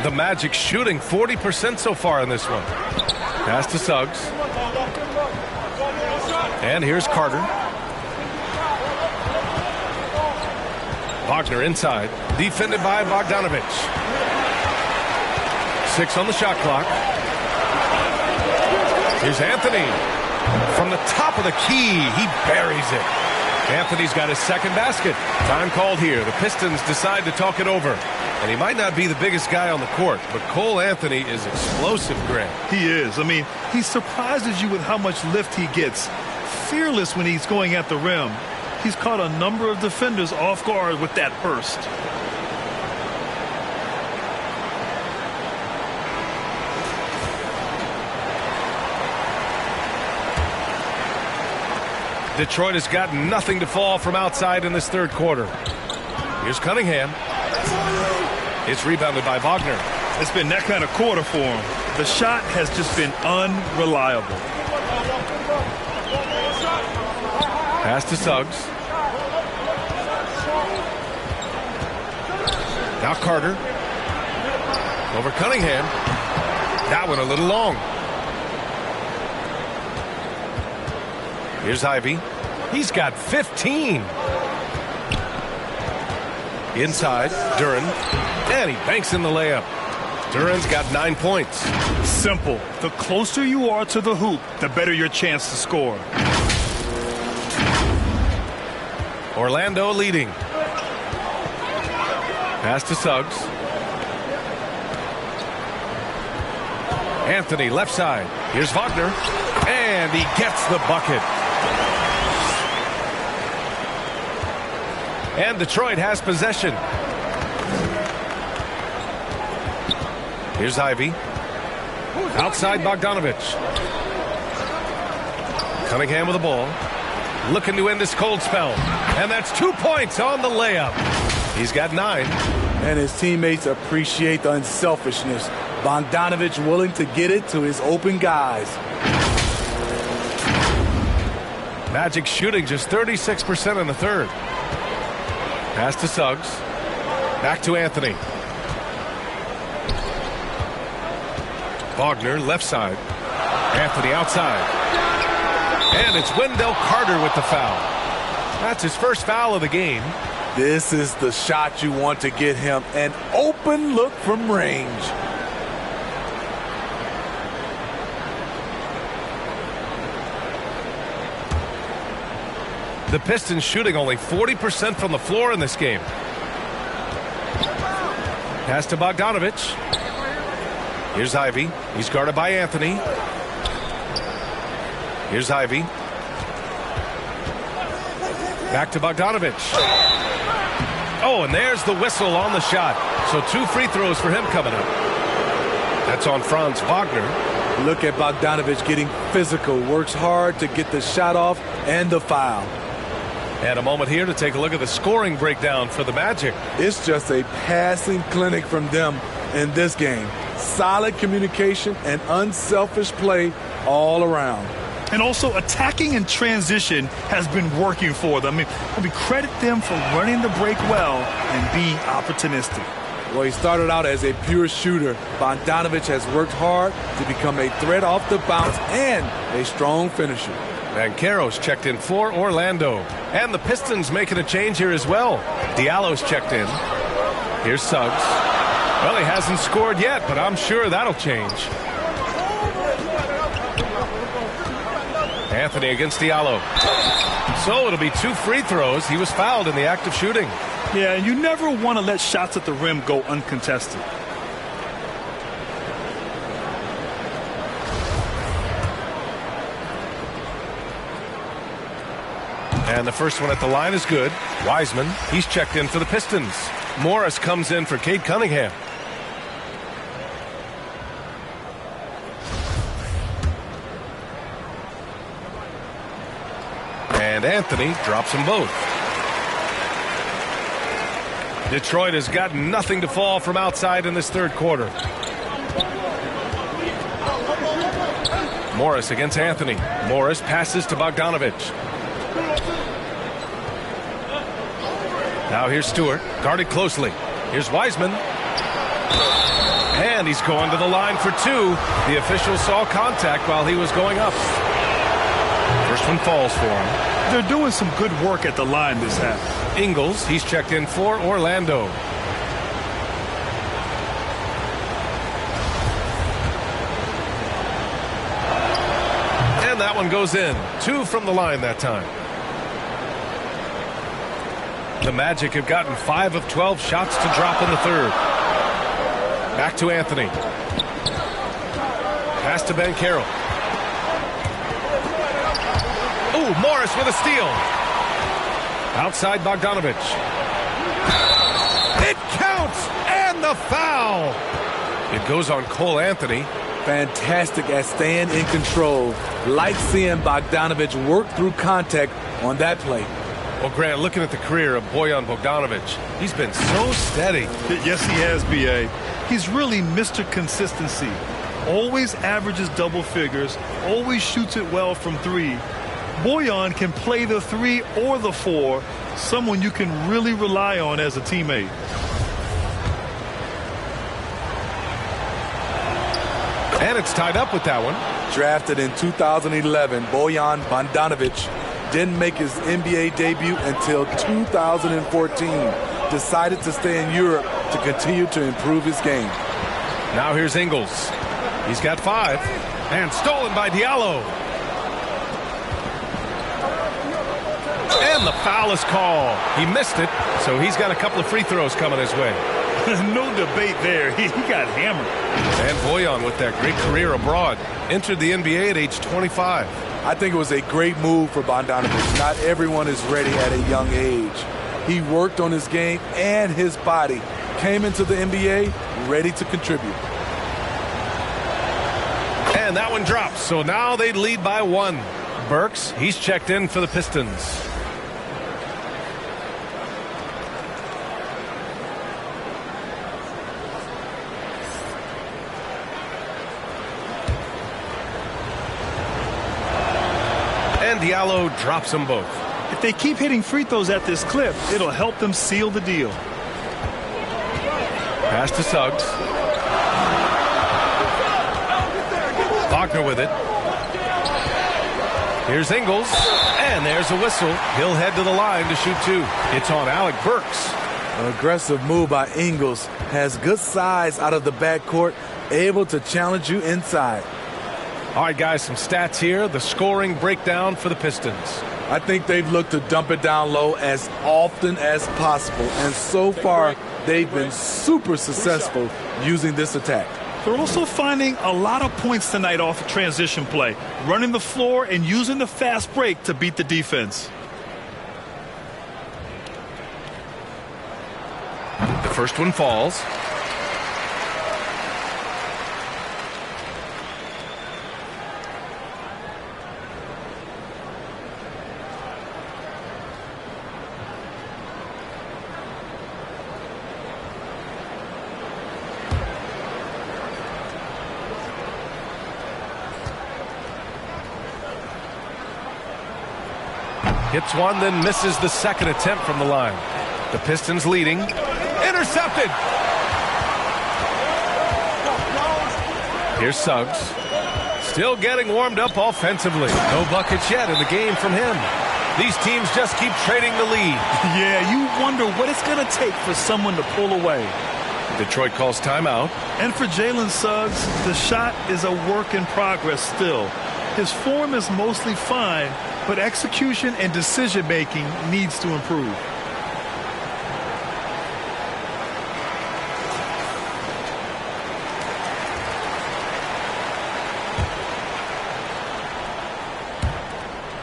[SPEAKER 1] The Magic shooting 40% so far in this one. Pass to Suggs. And here's Carter. Wagner inside. Defended by Bogdanovich. 6 on the shot clock. Here's Anthony. From the top of the key, he buries it. Anthony's got his second basket. Time called here. The Pistons decide to talk it over. And he might not be the biggest guy on the court, but Cole Anthony is explosive, Greg.
[SPEAKER 4] He is. I mean, he surprises you with how much lift he gets. Fearless when he's going at the rim. He's caught a number of defenders off guard with that burst.
[SPEAKER 1] Detroit has got nothing to fall from outside in this third quarter. Here's Cunningham. It's rebounded by Wagner.
[SPEAKER 4] It's been that kind of quarter for him. The shot has just been unreliable.
[SPEAKER 1] Pass to Suggs. Now Carter. Over Cunningham. That one a little long. Here's Ivy. He's got 15. Inside, Duren. And he banks in the layup. Duren's got 9 points.
[SPEAKER 4] Simple. The closer you are to the hoop, the better your chance to score.
[SPEAKER 1] Orlando leading. Pass to Suggs. Anthony left side. Here's Wagner. And he gets the bucket. And Detroit has possession. Here's Ivy. Outside Bogdanovich. Cunningham with the ball. Looking to end this cold spell. And that's 2 points on the layup. He's got 9.
[SPEAKER 3] And his teammates appreciate the unselfishness. Bogdanovich willing to get it to his open guys.
[SPEAKER 1] Magic shooting just 36% in the third. Pass to Suggs. Back to Anthony. Wagner left side. Anthony outside. And it's Wendell Carter with the foul. That's his first foul of the game.
[SPEAKER 3] This is the shot you want to get him. An open look from range.
[SPEAKER 1] The Pistons shooting only 40% from the floor in this game. Pass to Bogdanovich. Here's Ivy. He's guarded by Anthony. Here's Ivy. Back to Bogdanovich. Oh, and there's the whistle on the shot. So 2 free throws for him coming up. That's on Franz Wagner.
[SPEAKER 3] Look at Bogdanovich getting physical. Works hard to get the shot off and the foul.
[SPEAKER 1] And a moment here to take a look at the scoring breakdown for the Magic.
[SPEAKER 3] It's just a passing clinic from them in this game. Solid communication and unselfish play all around.
[SPEAKER 4] And also attacking in transition has been working for them. I mean, credit them for running the break well and being opportunistic.
[SPEAKER 3] Well, he started out as a pure shooter. Bogdanovich has worked hard to become a threat off the bounce and a strong finisher.
[SPEAKER 1] Banchero's checked in for Orlando. And the Pistons making a change here as well. Diallo's checked in. Here's Suggs. Well, he hasn't scored yet, but I'm sure that'll change. Anthony against Diallo. So it'll be 2 free throws. He was fouled in the act of shooting.
[SPEAKER 4] Yeah, and you never want to let shots at the rim go uncontested.
[SPEAKER 1] And the first one at the line is good. Wiseman, he's checked in for the Pistons. Morris comes in for Cade Cunningham. And Anthony drops them both. Detroit has got nothing to fall from outside in this third quarter. Morris against Anthony. Morris passes to Bogdanovich. Now here's Stewart, guarded closely. Here's Wiseman. And he's going to the line for two. The official saw contact while he was going up. First one falls for him.
[SPEAKER 4] They're doing some good work at the line this half.
[SPEAKER 1] Ingles, he's checked in for Orlando. And that one goes in. 2 from the line that time. The Magic have gotten 5 of 12 shots to drop in the third. Back to Anthony. Pass to Ben Carroll. Ooh, Morris with a steal. Outside Bogdanovich. It counts, and the foul. It goes on Cole Anthony.
[SPEAKER 3] Fantastic at staying in control. Like seeing Bogdanovich work through contact on that play.
[SPEAKER 1] Well, Grant, looking at the career of Bojan Bogdanovich, he's been so steady.
[SPEAKER 4] Yes, he has, B.A. He's really Mr. Consistency. Always averages double figures, always shoots it well from three. Bojan can play the 3 or the 4, someone you can really rely on as a teammate.
[SPEAKER 1] And it's tied up with that one.
[SPEAKER 3] Drafted in 2011, Bojan Bogdanovich didn't make his NBA debut until 2014. Decided to stay in Europe to continue to improve his game.
[SPEAKER 1] Now here's Ingles. He's got 5. And stolen by Diallo. And the foul is called. He missed it, so he's got a couple of free throws coming his way.
[SPEAKER 4] No debate there. He got hammered.
[SPEAKER 1] And Bojan, with that great career abroad, entered the NBA at age 25.
[SPEAKER 3] I think it was a great move for Bogdanovich. Not everyone is ready at a young age. He worked on his game and his body. Came into the NBA ready to contribute.
[SPEAKER 1] And that one drops, so now they lead by 1. Burks, he's checked in for the Pistons. And Diallo drops them both.
[SPEAKER 4] If they keep hitting free throws at this clip, it'll help them seal the deal.
[SPEAKER 1] Pass to Suggs. Wagner with it. Here's Ingles. And there's a whistle. He'll head to the line to shoot 2. It's on Alec Burks.
[SPEAKER 3] An aggressive move by Ingles. Has good size out of the backcourt. Able to challenge you inside.
[SPEAKER 1] All right, guys, some stats here. The scoring breakdown for the Pistons.
[SPEAKER 3] I think they've looked to dump it down low as often as possible. And so far, they've been super successful using this attack.
[SPEAKER 4] They're also finding a lot of points tonight off of transition play, running the floor and using the fast break to beat the defense.
[SPEAKER 1] The first one falls. Hits one, then misses the second attempt from the line. The Pistons leading. Intercepted! Here's Suggs. Still getting warmed up offensively. No buckets yet in the game from him. These teams just keep trading the lead.
[SPEAKER 4] Yeah, you wonder what it's going to take for someone to pull away.
[SPEAKER 1] Detroit calls timeout.
[SPEAKER 4] And for Jalen Suggs, the shot is a work in progress still. His form is mostly fine, but execution and decision-making needs to improve.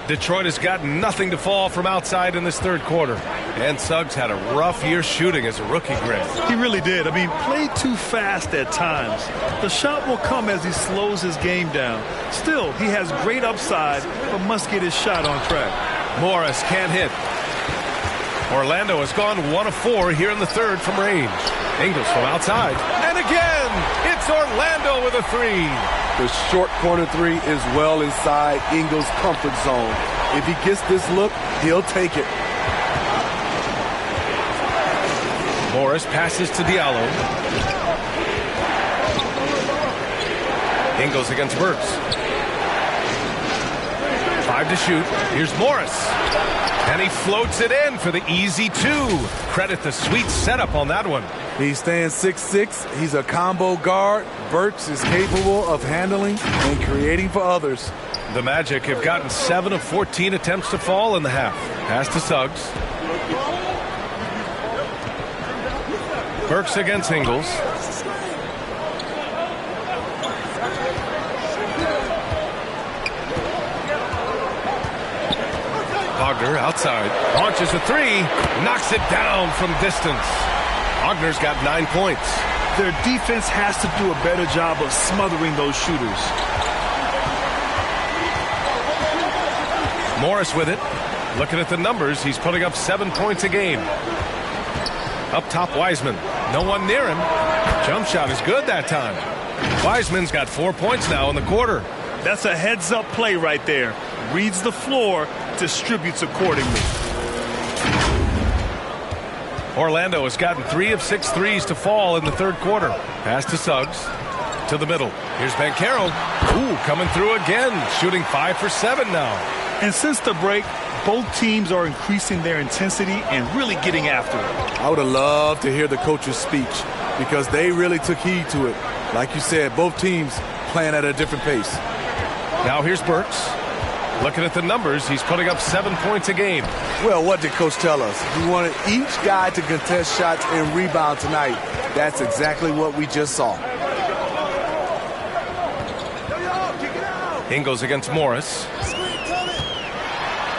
[SPEAKER 1] Detroit has got nothing to fall from outside in this third quarter. And Suggs had a rough year shooting as a rookie, Greg.
[SPEAKER 4] He really did. I mean, played too fast at times. The shot will come as he slows his game down. Still, he has great upside, but must get his shot on track.
[SPEAKER 1] Morris can't hit. Orlando has gone 1 of 4 here in the third from range. Ingles from outside. And again, it's Orlando with a 3.
[SPEAKER 3] The short corner 3 is well inside Ingles' comfort zone. If he gets this look, he'll take it.
[SPEAKER 1] Morris passes to Diallo. Ingles against Burks. 5 to shoot. Here's Morris. And he floats it in for the easy 2. Credit the sweet setup on that one.
[SPEAKER 3] He stands 6'6". He's a combo guard. Burks is capable of handling and creating for others.
[SPEAKER 1] The Magic have gotten 7 of 14 attempts to fall in the half. Pass to Suggs. Burks against Ingles. Wagner outside. Launches a 3. Knocks it down from distance. Wagner's got 9 points.
[SPEAKER 4] Their defense has to do a better job of smothering those shooters.
[SPEAKER 1] Morris with it. Looking at the numbers, he's putting up 7 points a game. Up top, Wiseman. No one near him. Jump shot is good that time. Wiseman's got 4 points now in the quarter.
[SPEAKER 4] That's a heads-up play right there. Reads the floor, distributes accordingly.
[SPEAKER 1] Orlando has gotten 3 of 6 threes to fall in the third quarter. Pass to Suggs. To the middle. Here's Banchero. Ooh, coming through again. Shooting 5 for 7 now.
[SPEAKER 4] And since the break, both teams are increasing their intensity and really getting after it.
[SPEAKER 3] I would have loved to hear the coach's speech because they really took heed to it. Like you said, both teams playing at a different pace.
[SPEAKER 1] Now here's Burks. Looking at the numbers, he's putting up 7 points a game.
[SPEAKER 3] Well, what did Coach tell us? He wanted each guy to contest shots and rebound tonight. That's exactly what we just saw.
[SPEAKER 1] Ingles against Morris.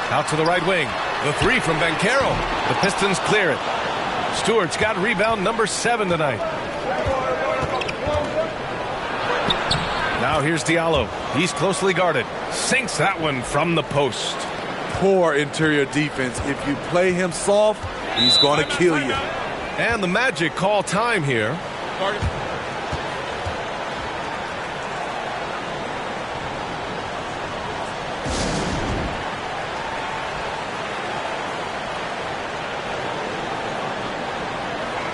[SPEAKER 1] Out to the right wing. The 3 from Banchero. The Pistons clear it. Stewart's got rebound number 7 tonight. Now here's Diallo. He's closely guarded. Sinks that one from the post.
[SPEAKER 3] Poor interior defense. If you play him soft, he's going to kill you.
[SPEAKER 1] And the Magic call time here.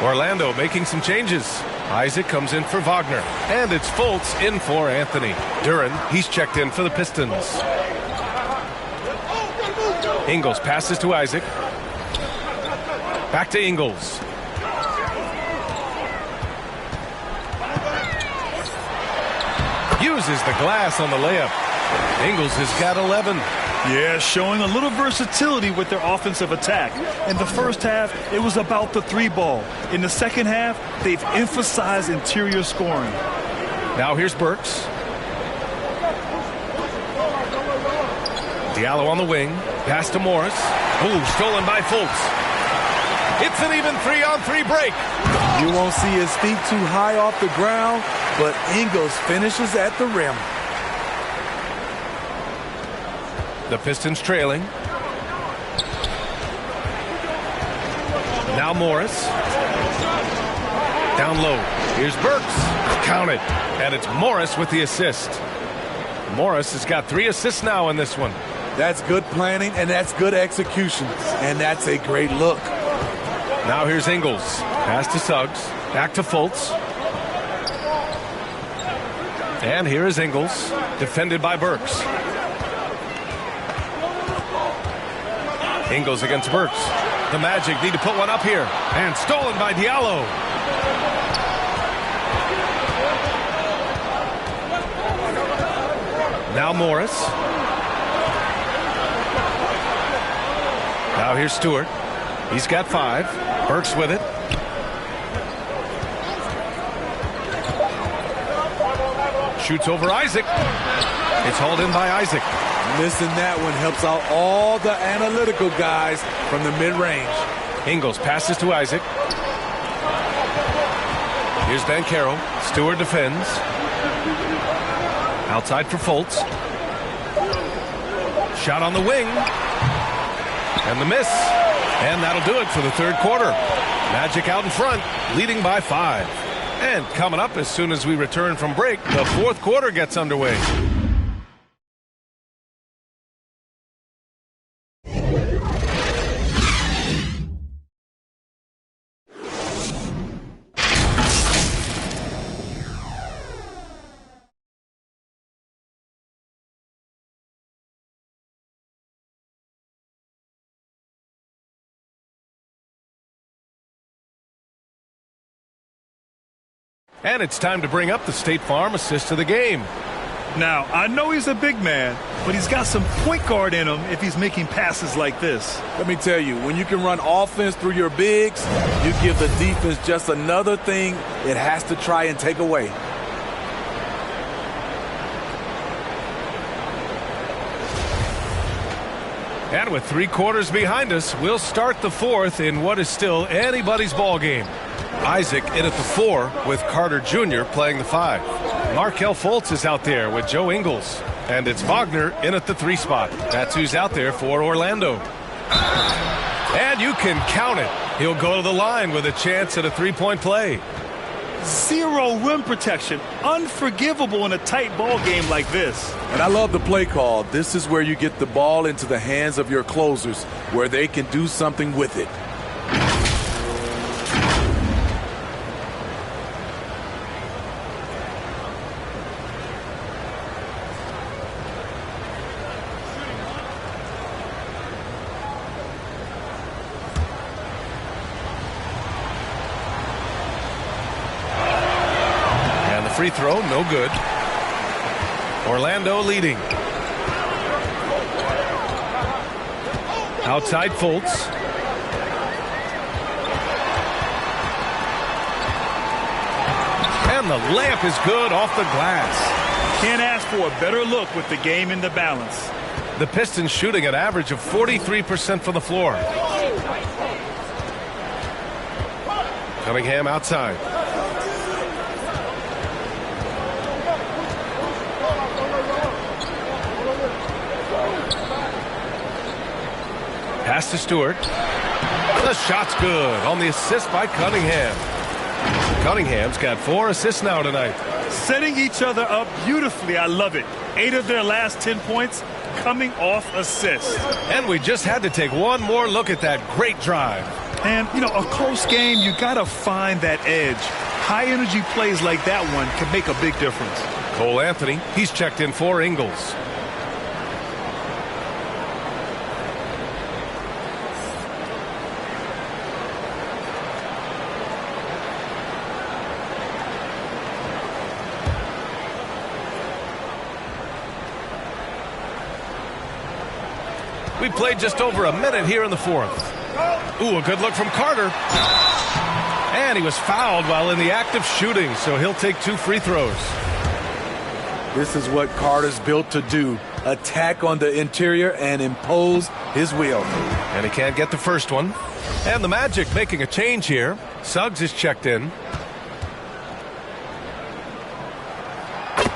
[SPEAKER 1] Orlando making some changes. Isaac comes in for Wagner. And it's Fultz in for Anthony. Duren, he's checked in for the Pistons. Ingles passes to Isaac. Back to Ingles. Uses the glass on the layup. Ingles has got 11.
[SPEAKER 4] Yeah, showing a little versatility with their offensive attack. In the first half, it was about the 3-ball. In the second half, they've emphasized interior scoring.
[SPEAKER 1] Now here's Burks. Diallo on the wing. Pass to Morris. Ooh, stolen by Fultz. It's an even 3-on-3 break.
[SPEAKER 3] You won't see his feet too high off the ground, but Ingles finishes at the rim.
[SPEAKER 1] The Pistons trailing. Now Morris. Down low. Here's Burks. Counted. And it's Morris with the assist. Morris has got 3 assists now in this one.
[SPEAKER 3] That's good planning, and that's good execution. And that's a great look.
[SPEAKER 1] Now here's Ingles. Pass to Suggs. Back to Fultz. And here is Ingles. Defended by Burks. Ingles against Burks. The Magic need to put one up here. And stolen by Diallo. Now Morris. Now here's Stewart. He's got 5. Burks with it. Shoots over Isaac. It's hauled in by Isaac.
[SPEAKER 3] Missing that one helps out all the analytical guys from the mid-range.
[SPEAKER 1] Ingles passes to Isaac. Here's Banchero. Stewart defends. Outside for Fultz. Shot on the wing. And the miss. And that'll do it for the third quarter. Magic out in front, leading by 5. And coming up as soon as we return from break, the fourth quarter gets underway. And it's time to bring up the State Farm assist of the game.
[SPEAKER 4] Now, I know he's a big man, but he's got some point guard in him if he's making passes like this.
[SPEAKER 3] Let me tell you, when you can run offense through your bigs, you give the defense just another thing it has to try and take away.
[SPEAKER 1] And with 3 quarters behind us, we'll start the fourth in what is still anybody's ball game. Isaac in at the 4 with Carter Jr. playing the 5. Markelle Fultz is out there with Joe Ingles. And it's Wagner in at the 3 spot. That's who's out there for Orlando. And you can count it. He'll go to the line with a chance at a 3-point play.
[SPEAKER 4] Zero rim protection. Unforgivable in a tight ball game like this.
[SPEAKER 3] And I love the play call. This is where you get the ball into the hands of your closers, where they can do something with it.
[SPEAKER 1] Free throw, no good. Orlando leading. Outside Fultz. And the layup is good off the glass.
[SPEAKER 4] Can't ask for a better look with the game in the balance.
[SPEAKER 1] The Pistons shooting an average of 43% from the floor. Cunningham outside. Pass to Stewart. The shot's good on the assist by Cunningham. Cunningham's got 4 assists now tonight.
[SPEAKER 4] Setting each other up beautifully. I love it. 8 of their last 10 points coming off assists.
[SPEAKER 1] And we just had to take one more look at that great drive.
[SPEAKER 4] And, you know, a close game, you got to find that edge. High-energy plays like that one can make a big difference.
[SPEAKER 1] Cole Anthony, he's checked in for Ingles. We played just over a minute here in the fourth. Ooh, a good look from Carter. And he was fouled while in the act of shooting, so he'll take 2 free throws.
[SPEAKER 3] This is what Carter's built to do. Attack on the interior and impose his will.
[SPEAKER 1] And he can't get the first one. And the Magic making a change here. Suggs is checked in.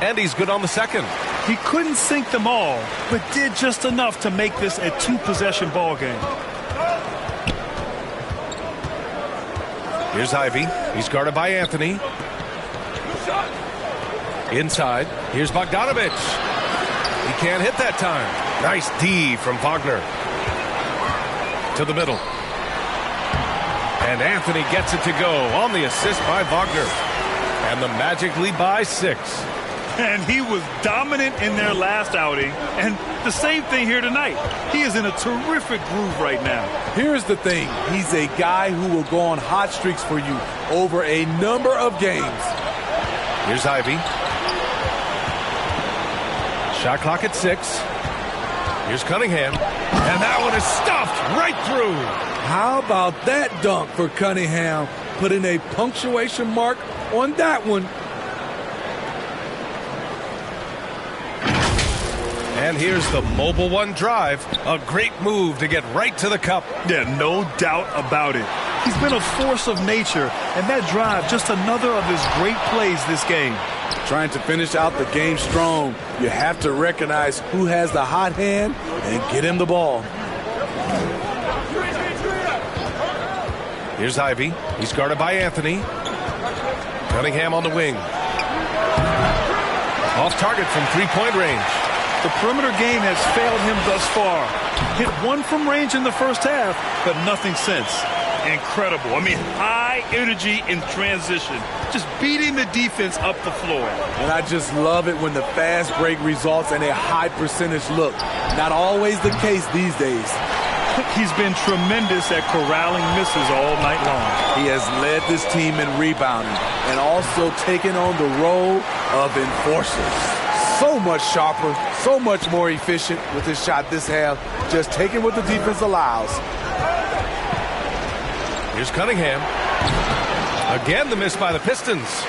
[SPEAKER 1] And he's good on the second.
[SPEAKER 4] He couldn't sink them all, but did just enough to make this a 2-possession ball game.
[SPEAKER 1] Here's Ivy. He's guarded by Anthony. Inside. Here's Bogdanovich. He can't hit that time. Nice D from Wagner. To the middle. And Anthony gets it to go on the assist by Wagner. And the Magic lead by 6.
[SPEAKER 4] And he was dominant in their last outing. And the same thing here tonight. He is in a terrific groove right now.
[SPEAKER 3] Here's the thing. He's a guy who will go on hot streaks for you over a number of games.
[SPEAKER 1] Here's Ivy. Shot clock at 6. Here's Cunningham. And that one is stuffed right through.
[SPEAKER 3] How about that dunk for Cunningham? Putting a punctuation mark on that one.
[SPEAKER 1] And here's the mobile one drive. A great move to get right to the cup.
[SPEAKER 4] Yeah, no doubt about it. He's been a force of nature, and that drive, just another of his great plays this game.
[SPEAKER 3] Trying to finish out the game strong, you have to recognize who has the hot hand and get him the ball.
[SPEAKER 1] Here's Ivy. He's guarded by Anthony. Cunningham on the wing. Off target from three-point range.
[SPEAKER 4] The perimeter game has failed him thus far. Hit one from range in the first half, but nothing since. Incredible. I mean, high energy in transition. Just beating the defense up the floor.
[SPEAKER 3] And I just love it when the fast break results in a high percentage look. Not always the case these days.
[SPEAKER 4] He's been tremendous at corralling misses all night long.
[SPEAKER 3] He has led this team in rebounding and also taken on the role of enforcer. So much sharper, so much more efficient with his shot this half, just taking what the defense allows.
[SPEAKER 1] Here's Cunningham. Again, the miss by the Pistons.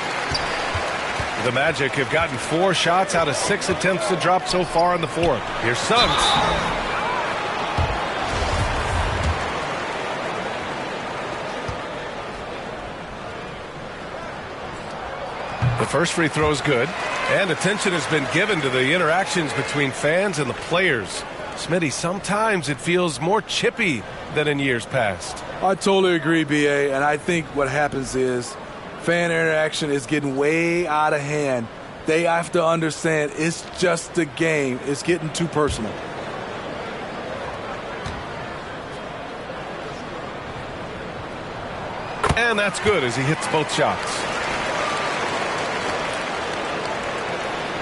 [SPEAKER 1] The Magic have gotten 4 shots out of 6 attempts to drop so far in the fourth. Here's Suggs. The first free throw is good, and attention has been given to the interactions between fans and the players. Smitty, sometimes it feels more chippy than in years past.
[SPEAKER 3] I totally agree, B.A., and I think what happens is fan interaction is getting way out of hand. They have to understand it's just a game. It's getting too personal.
[SPEAKER 1] And that's good as he hits both shots.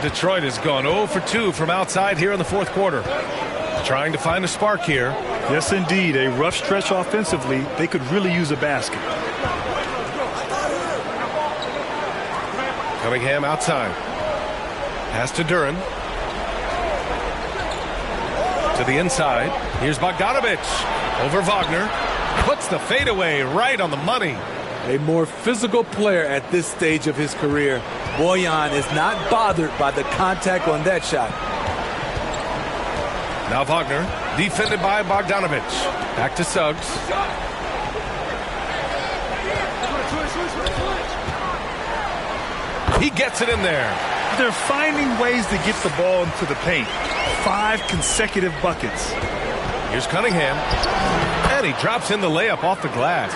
[SPEAKER 1] Detroit has gone 0 for 2 from outside here in the fourth quarter. Trying to find a spark here.
[SPEAKER 4] Yes, indeed. A rough stretch offensively. They could really use a basket.
[SPEAKER 1] Cunningham outside. Pass to Duran. To the inside. Here's Bogdanovich. Over Wagner. Puts the fadeaway right on the money.
[SPEAKER 3] A more physical player at this stage of his career. Bojan is not bothered by the contact on that shot.
[SPEAKER 1] Now Wagner, defended by Bogdanovich. Back to Suggs. He gets it in there.
[SPEAKER 4] They're finding ways to get the ball into the paint. 5 consecutive buckets.
[SPEAKER 1] Here's Cunningham. And he drops in the layup off the glass.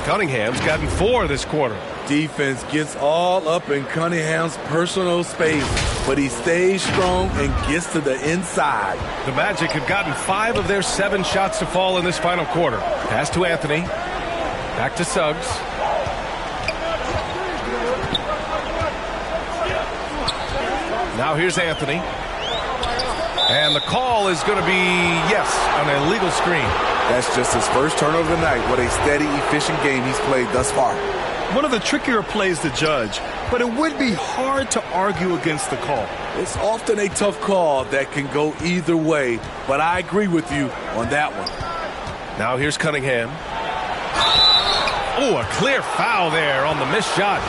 [SPEAKER 1] Cunningham's gotten 4 this quarter.
[SPEAKER 3] Defense gets all up in Cunningham's personal space, but he stays strong and gets to the inside.
[SPEAKER 1] The Magic have gotten 5 of their 7 shots to fall in this final quarter. Pass to Anthony. Back to Suggs. Now here's Anthony. And the call is going to be, yes, an illegal screen.
[SPEAKER 3] That's just his first turnover of the night. What a steady, efficient game he's played thus far.
[SPEAKER 4] One of the trickier plays to judge, but it would be hard to argue against the call.
[SPEAKER 3] It's often a tough call that can go either way, but I agree with you on that one.
[SPEAKER 1] Now here's Cunningham. Oh, a clear foul there on the missed shot.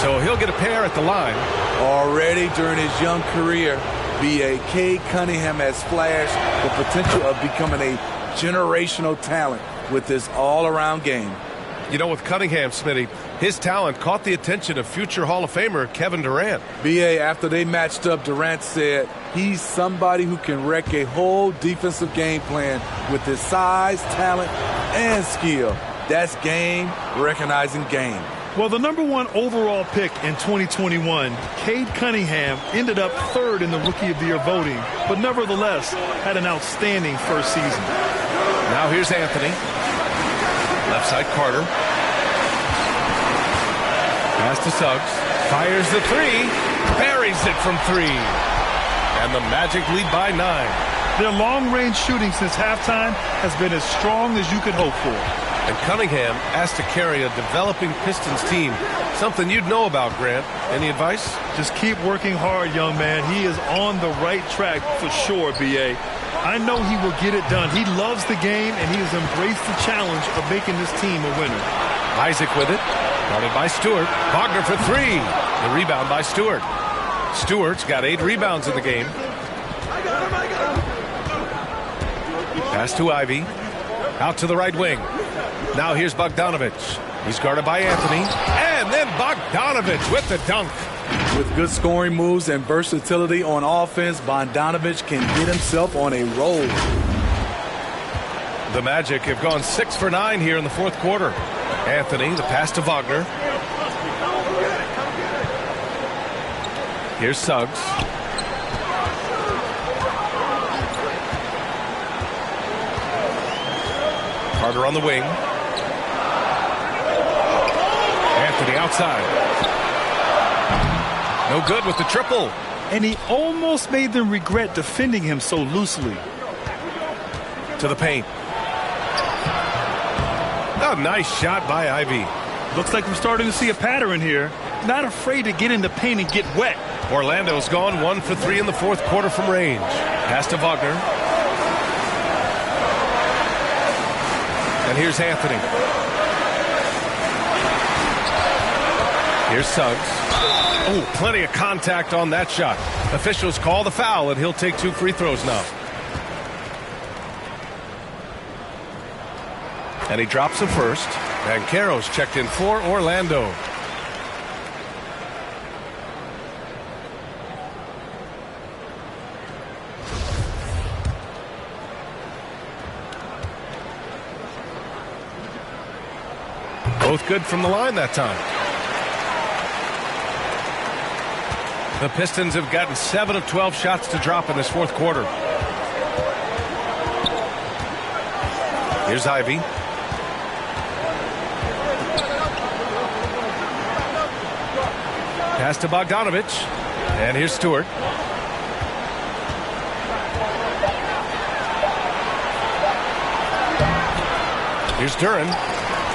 [SPEAKER 1] So he'll get a pair at the line.
[SPEAKER 3] Already during his young career, B.A.K. Cunningham has flashed the potential of becoming a generational talent with this all-around game.
[SPEAKER 1] You know, with Cunningham, Smitty, his talent caught the attention of future Hall of Famer Kevin Durant.
[SPEAKER 3] B.A., after they matched up, Durant said he's somebody who can wreck a whole defensive game plan with his size, talent, and skill. That's game recognizing game.
[SPEAKER 4] Well, the #1 overall pick in 2021, Cade Cunningham, ended up 3rd in the Rookie of the Year voting, but nevertheless had an outstanding first season.
[SPEAKER 1] Now here's Anthony. Left side Carter. Pass to Suggs. Fires the 3. Buries it from 3. And the Magic lead by 9.
[SPEAKER 4] Their long-range shooting since halftime has been as strong as you could hope for.
[SPEAKER 1] And Cunningham asked to carry a developing Pistons team. Something you'd know about, Grant. Any advice?
[SPEAKER 4] Just keep working hard, young man. He is on the right track for sure, B.A. I know he will get it done. He loves the game, and he has embraced the challenge of making this team a winner.
[SPEAKER 1] Isaac with it. Guarded by Stewart. Wagner for 3. The rebound by Stewart. Stewart's got 8 rebounds in the game. Pass to Ivy. Out to the right wing. Now here's Bogdanovich. He's guarded by Anthony. And then Bogdanovich with the dunk.
[SPEAKER 3] With good scoring moves and versatility on offense, Bogdanovich can get himself on a roll.
[SPEAKER 1] The Magic have gone 6 for 9 here in the fourth quarter. Anthony, the pass to Wagner. Here's Suggs. Carter on the wing. Anthony outside. No good with the triple.
[SPEAKER 4] And he almost made them regret defending him so loosely.
[SPEAKER 1] To the paint. A nice shot by Ivy.
[SPEAKER 4] Looks like we're starting to see a pattern here. Not afraid to get in the paint and get wet.
[SPEAKER 1] Orlando's gone 1 for 3 in the fourth quarter from range. Pass to Wagner. And here's Anthony. Here's Suggs. Oh, plenty of contact on that shot. Officials call the foul, and he'll take 2 free throws now. And he drops the first. And Caro's checked in for Orlando. Both good from the line that time. The Pistons have gotten 7 of 12 shots to drop in this fourth quarter. Here's Ivy. Pass to Bogdanovich. And here's Stewart. Here's Duren.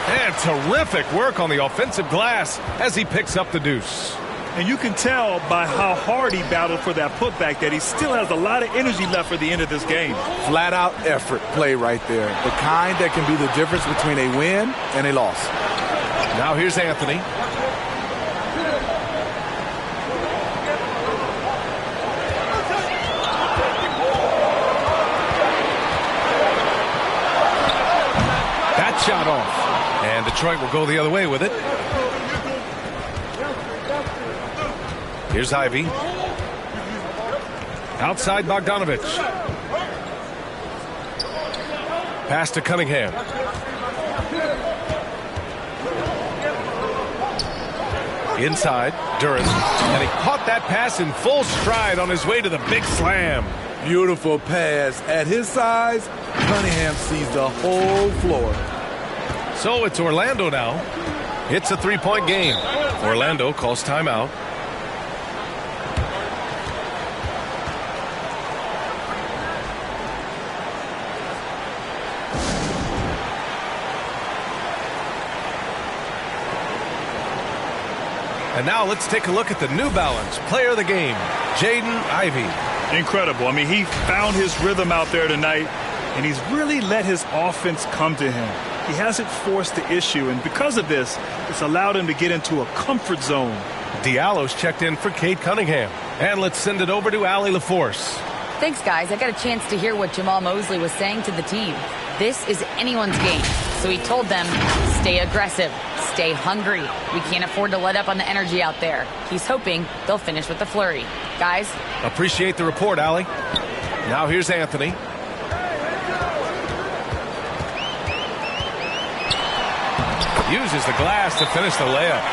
[SPEAKER 1] And terrific work on the offensive glass as he picks up the deuce.
[SPEAKER 4] And you can tell by how hard he battled for that putback that he still has a lot of energy left for the end of this game.
[SPEAKER 3] Flat out effort play right there. The kind that can be the difference between a win and a loss.
[SPEAKER 1] Now here's Anthony. That shot off. And Detroit will go the other way with it. Here's Ivy. Outside Bogdanovich. Pass to Cunningham. Inside, Duren. And he caught that pass in full stride on his way to the big slam.
[SPEAKER 3] Beautiful pass. At his size, Cunningham sees the whole floor.
[SPEAKER 1] So it's Orlando now. It's a 3-point game. Orlando calls timeout. And now let's take a look at the New Balance player of the game, Jaden Ivey.
[SPEAKER 4] Incredible. I mean, he found his rhythm out there tonight, and he's really let his offense come to him. He hasn't forced the issue, and because of this, it's allowed him to get into a comfort zone.
[SPEAKER 1] Diallo's checked in for Kate Cunningham. And let's send it over to Allie LaForce.
[SPEAKER 2] Thanks, guys. I got a chance to hear what Jamal Mosley was saying to the team. This is anyone's game. So he told them, stay aggressive, stay hungry. We can't afford to let up on the energy out there. He's hoping they'll finish with a flurry. Guys?
[SPEAKER 1] Appreciate the report, Allie. Now here's Anthony. Uses the glass to finish the layup.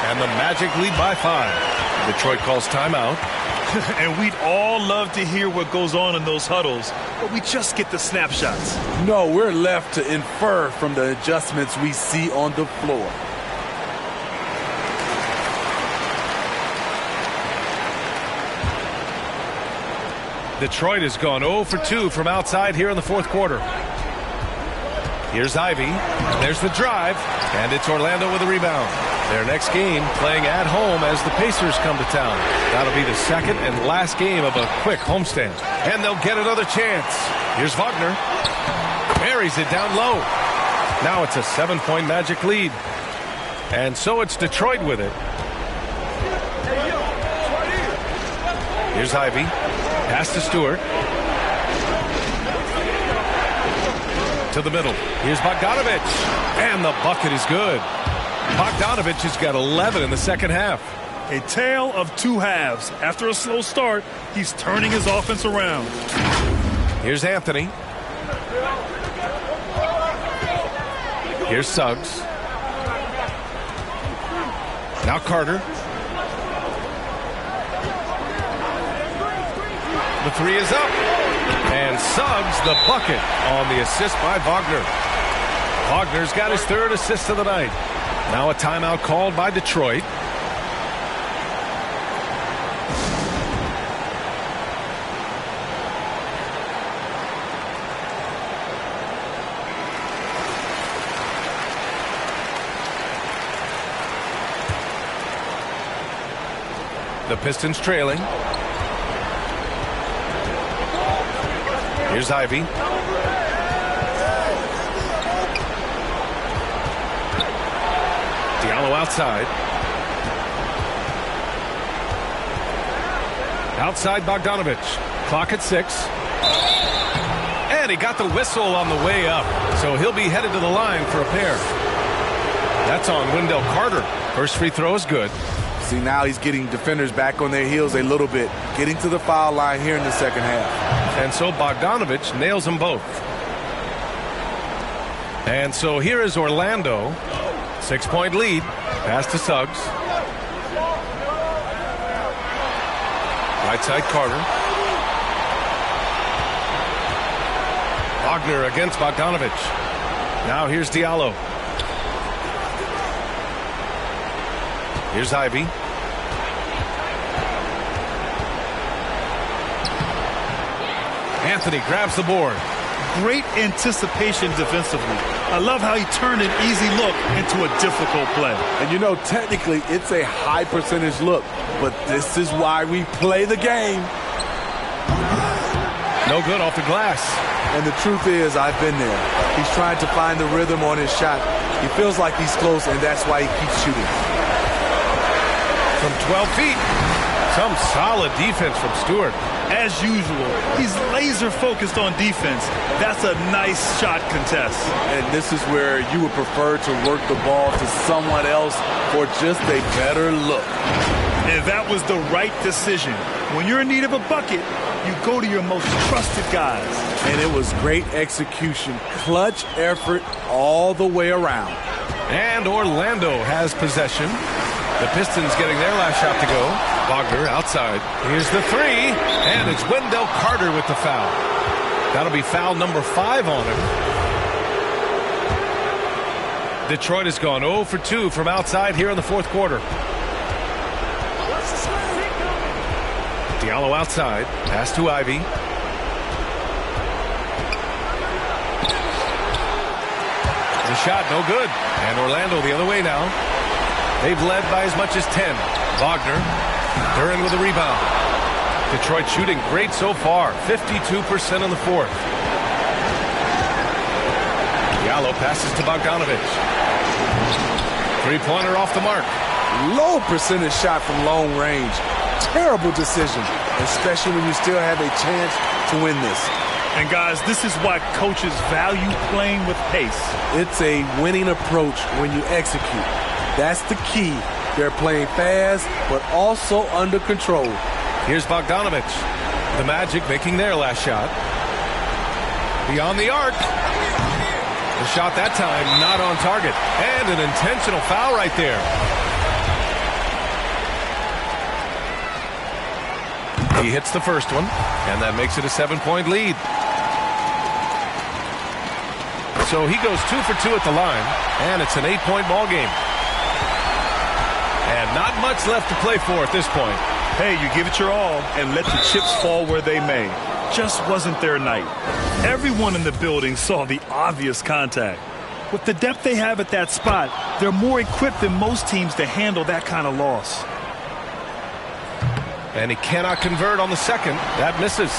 [SPEAKER 1] And the Magic lead by 5. Detroit calls timeout.
[SPEAKER 4] And we'd all love to hear what goes on in those huddles, but we just get the snapshots.
[SPEAKER 3] No, we're left to infer from the adjustments we see on the floor.
[SPEAKER 1] Detroit has gone 0 for 2 from outside here in the fourth quarter. Here's Ivy. There's the drive, and it's Orlando with a rebound. Their next game playing at home as the Pacers come to town. That'll be the second and last game of a quick homestand. And they'll get another chance. Here's Wagner. Buries it down low. Now it's a 7-point Magic lead. And so it's Detroit with it. Here's Ivy. Pass to Stewart. To the middle. Here's Bogdanovich. And the bucket is good. Bogdanovich has got 11 in the second half.
[SPEAKER 4] A tale of two halves. After a slow start, he's turning his offense around.
[SPEAKER 1] Here's Anthony. Here's Suggs. Now Carter. The three is up. And Suggs the bucket on the assist by Wagner. Wagner's got his third assist of the night. Now a timeout called by Detroit. The Pistons trailing. Here's Ivy. Diallo outside. Outside Bogdanovich. Clock at 6. And he got the whistle on the way up. So he'll be headed to the line for a pair. That's on Wendell Carter. First free throw is good.
[SPEAKER 3] See, now he's getting defenders back on their heels a little bit, getting to the foul line here in the second half.
[SPEAKER 1] And so Bogdanovich nails them both. And so here is Orlando. 6-point lead. Pass to Suggs. Right side Carter. Wagner against Bogdanovich. Now here's Diallo. Here's Ivy. Anthony grabs the board.
[SPEAKER 4] Great anticipation defensively. I love how he turned an easy look into a difficult play.
[SPEAKER 3] And you know, technically, it's a high percentage look, but this is why we play the game.
[SPEAKER 1] No good off the glass.
[SPEAKER 3] And the truth is, I've been there. He's trying to find the rhythm on his shot. He feels like he's close, and that's why he keeps shooting.
[SPEAKER 1] From 12 feet. Some solid defense from Stewart.
[SPEAKER 4] As usual, he's laser focused on defense. That's a nice shot contest.
[SPEAKER 3] And this is where you would prefer to work the ball to someone else for just a better look.
[SPEAKER 4] And that was the right decision. When you're in need of a bucket, you go to your most trusted guys.
[SPEAKER 3] And it was great execution. Clutch effort all the way around.
[SPEAKER 1] And Orlando has possession. The Pistons getting their last shot to go. Wagner outside. Here's the three. And it's Wendell Carter with the foul. That'll be foul number 5 on him. Detroit has gone 0 for 2 from outside here in the fourth quarter. Diallo outside. Pass to Ivy. The shot no good. And Orlando the other way now. They've led by as much as 10. Wagner. Duren with a rebound. Detroit shooting great so far. 52% in the fourth. Diallo passes to Bogdanovich. Three-pointer off the mark.
[SPEAKER 3] Low percentage shot from long range. Terrible decision, especially when you still have a chance to win this.
[SPEAKER 4] And guys, this is why coaches value playing with pace.
[SPEAKER 3] It's a winning approach when you execute. That's the key. They're playing fast, but also under control.
[SPEAKER 1] Here's Bogdanovich. The Magic making their last shot. Beyond the arc. The shot that time not on target. And an intentional foul right there. He hits the first one, and that makes it a 7-point lead. So he goes 2 for 2 at the line, and it's an 8-point ball game. And not much left to play for at this point.
[SPEAKER 4] Hey, you give it your all and let the chips fall where they may. Just wasn't their night. Everyone in the building saw the obvious contact. With the depth they have at that spot, they're more equipped than most teams to handle that kind of loss.
[SPEAKER 1] And he cannot convert on the second. That misses.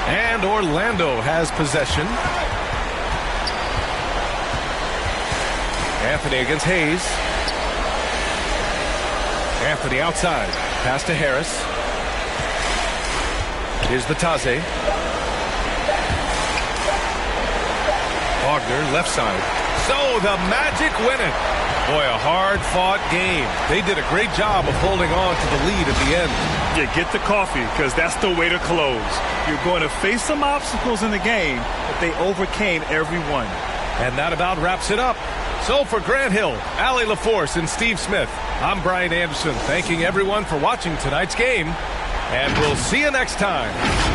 [SPEAKER 1] And Orlando has possession. Anthony against Hayes. Anthony outside. Pass to Harris. Here's Batase. Wagner, left side. So the Magic win it. Boy, a hard-fought game. They did a great job of holding on to the lead at the end.
[SPEAKER 4] Yeah, get the coffee, because that's the way to close. You're going to face some obstacles in the game, but they overcame every one.
[SPEAKER 1] And that about wraps it up. So for Grant Hill, Allie LaForce, and Steve Smith, I'm Brian Anderson, thanking everyone for watching tonight's game, and we'll see you next time.